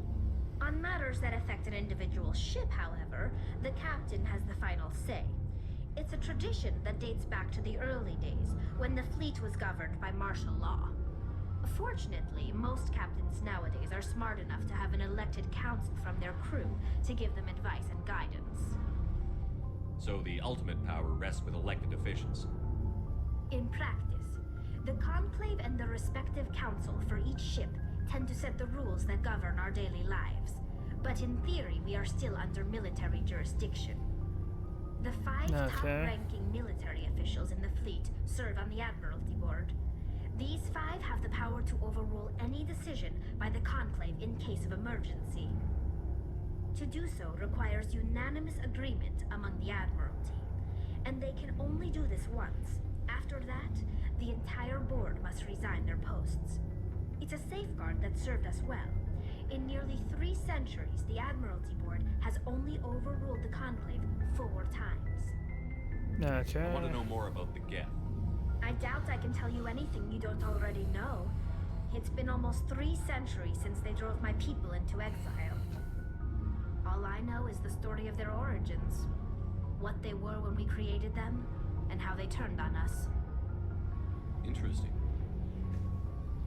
On matters that affect an individual ship, however, the captain has the final say. It's a tradition that dates back to the early days, when the fleet was governed by martial law. Fortunately, most captains nowadays are smart enough to have an elected council from their crew to give them advice and guidance. So the ultimate power rests with elected officials. In practice, the Conclave and the respective council for each ship tend to set the rules that govern our daily lives. But in theory, we are still under military jurisdiction. The 5 top-ranking military officials in the fleet serve on the Admiralty Board. These 5 have the power to overrule any decision by the Conclave in case of emergency. To do so requires unanimous agreement among the Admiralty, and they can only do this once. After that, the entire board must resign their posts. It's a safeguard that served us well. In nearly 3 centuries, the Admiralty Board has only overruled the Conclave 4 times. Okay. I want to know more about the Geth. I doubt I can tell you anything you don't already know. It's been almost 3 centuries since they drove my people into exile. All I know is the story of their origins, what they were when we created them, and how they turned on us. Interesting.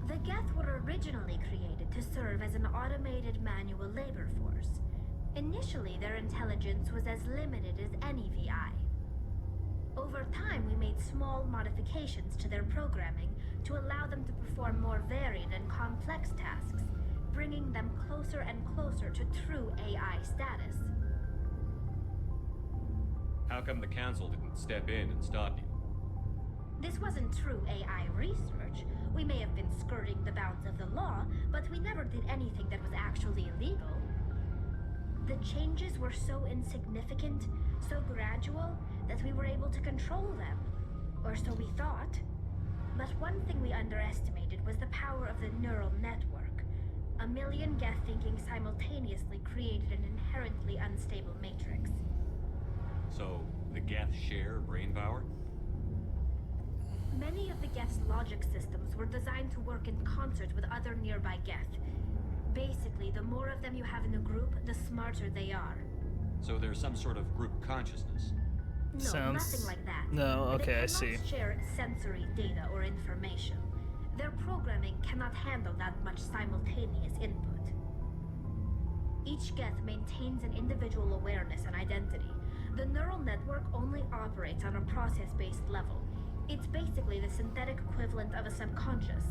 The Geth were originally created to serve as an automated manual labor force. Initially, their intelligence was as limited as any VI. Over time, we made small modifications to their programming to allow them to perform more varied and complex tasks, bringing them closer and closer to true AI status. How come the council didn't step in and stop you? This wasn't true AI research. We may have been skirting the bounds of the law, but we never did anything that was actually illegal. The changes were so insignificant, so gradual, that we were able to control them. Or so we thought. But one thing we underestimated was the power of the neural network. 1 million Geth thinking simultaneously created an inherently unstable matrix. So, the Geth share brain power? Many of the Geth's logic systems were designed to work in concert with other nearby Geth. Basically, the more of them you have in a group, the smarter they are. So there's some sort of group consciousness? No, nothing like that. No, okay, I see. They cannot share sensory data or information. Their programming cannot handle that much simultaneous input. Each Geth maintains an individual awareness and identity. The neural network only operates on a process-based level. It's basically the synthetic equivalent of a subconscious.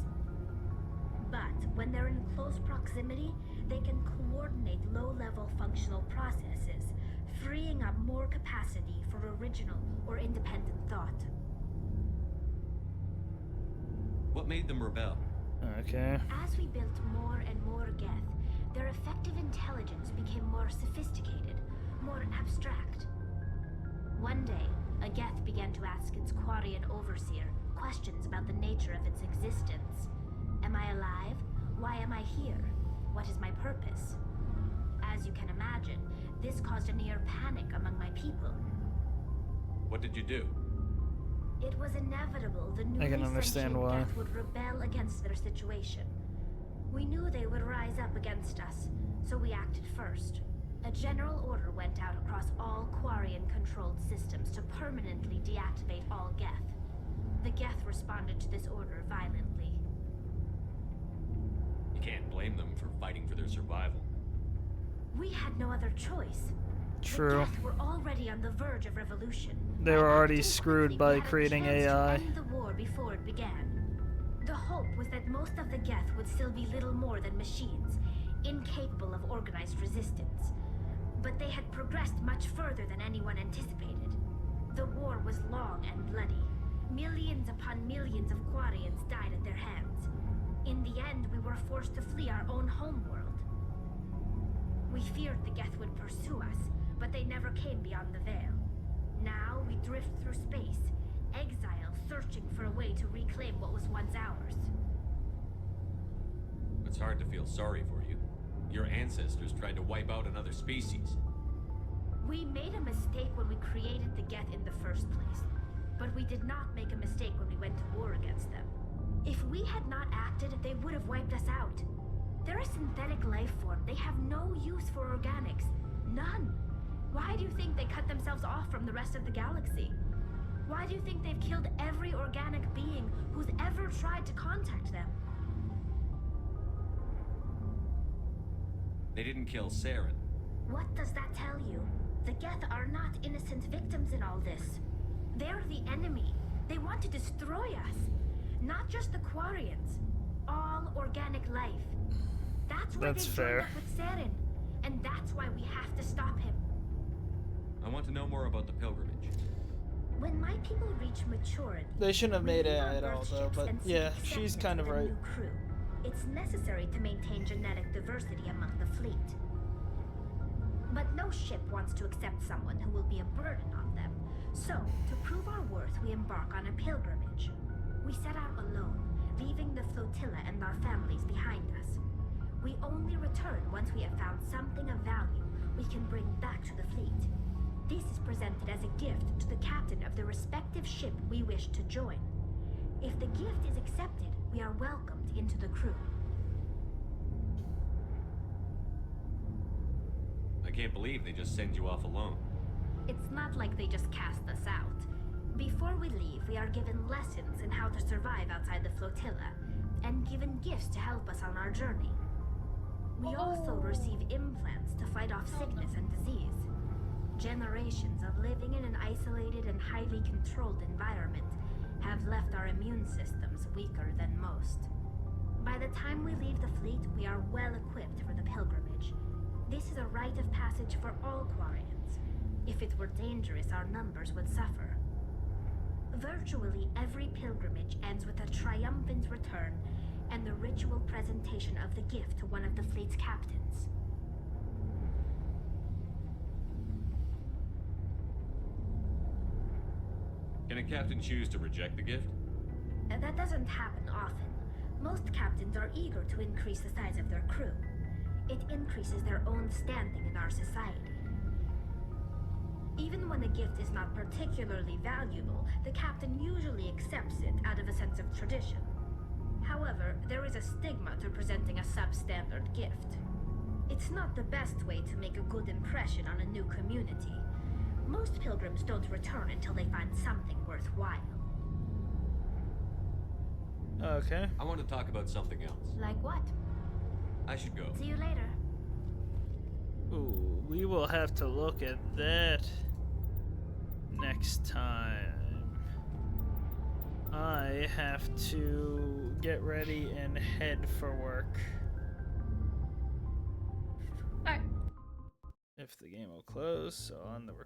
But when they're in close proximity, they can coordinate low-level functional processes, freeing up more capacity for original or independent thought. What made them rebel? Okay. As we built more and more Geth, their effective intelligence became more sophisticated, more abstract. One day, a Geth began to ask its Quarian overseer questions about the nature of its existence. Am I alive? Why am I here? What is my purpose? As you can imagine, this caused a near panic among my people. What did you do? It was inevitable the I can newly understand sentient why. Geth would rebel against their situation. We knew they would rise up against us, so we acted first. A general order went out across all Quarian-controlled systems to permanently deactivate all Geth. The Geth responded to this order violently. You can't blame them for fighting for their survival. We had no other choice. True. The Geth were already on the verge of revolution. They were already screwed by creating AI. End the war before it began. The hope was that most of the Geth would still be little more than machines, incapable of organized resistance. But they had progressed much further than anyone anticipated. The war was long and bloody. Millions upon millions of Quarians died at their hands. In the end, we were forced to flee our own homeworld. We feared the Geth would pursue us, but they never came beyond the Veil. Now we drift through space, exile searching for a way to reclaim what was once ours. It's hard to feel sorry for you. Your ancestors tried to wipe out another species. We made a mistake when we created the Geth in the first place. But we did not make a mistake when we went to war against them. If we had not acted, they would have wiped us out. They're a synthetic life form. They have no use for organics. None. Why do you think they cut themselves off from the rest of the galaxy? Why do you think they've killed every organic being who's ever tried to contact them? They didn't kill Saren. What does that tell you? The Geth are not innocent victims in all this. They're the enemy. They want to destroy us. Not just the Quarians. All organic life. That's why they joined up with Saren. And that's why we have to stop him. I want to know more about the pilgrimage. When my people reach maturity... They shouldn't have made it at all, though, but yeah, she's kind of right. It's necessary to maintain genetic diversity among the fleet. But no ship wants to accept someone who will be a burden on them. So, to prove our worth, we embark on a pilgrimage. We set out alone, leaving the flotilla and our families behind us. We only return once we have found something of value we can bring back to the fleet. This is presented as a gift to the captain of the respective ship we wish to join. If the gift is accepted, we are welcomed into the crew. I can't believe they just send you off alone. It's not like they just cast us out. Before we leave, we are given lessons in how to survive outside the flotilla, and given gifts to help us on our journey. We also receive implants to fight off sickness and disease. Generations of living in an isolated and highly controlled environment have left our immune systems weaker than most. By the time we leave the fleet, we are well equipped for the pilgrimage. This is a rite of passage for all Quarians. If it were dangerous, our numbers would suffer. Virtually every pilgrimage ends with a triumphant return and the ritual presentation of the gift to one of the fleet's captains. Can a captain choose to reject the gift? That doesn't happen often. Most captains are eager to increase the size of their crew. It increases their own standing in our society. Even when a gift is not particularly valuable, the captain usually accepts it out of a sense of tradition. However, there is a stigma to presenting a substandard gift. It's not the best way to make a good impression on a new community. Most pilgrims don't return until they find something worthwhile. Okay. I want to talk about something else. Like what? I should go. See you later. Ooh, we will have to look at that next time. I have to get ready and head for work. Alright. If the game will close, so on the record.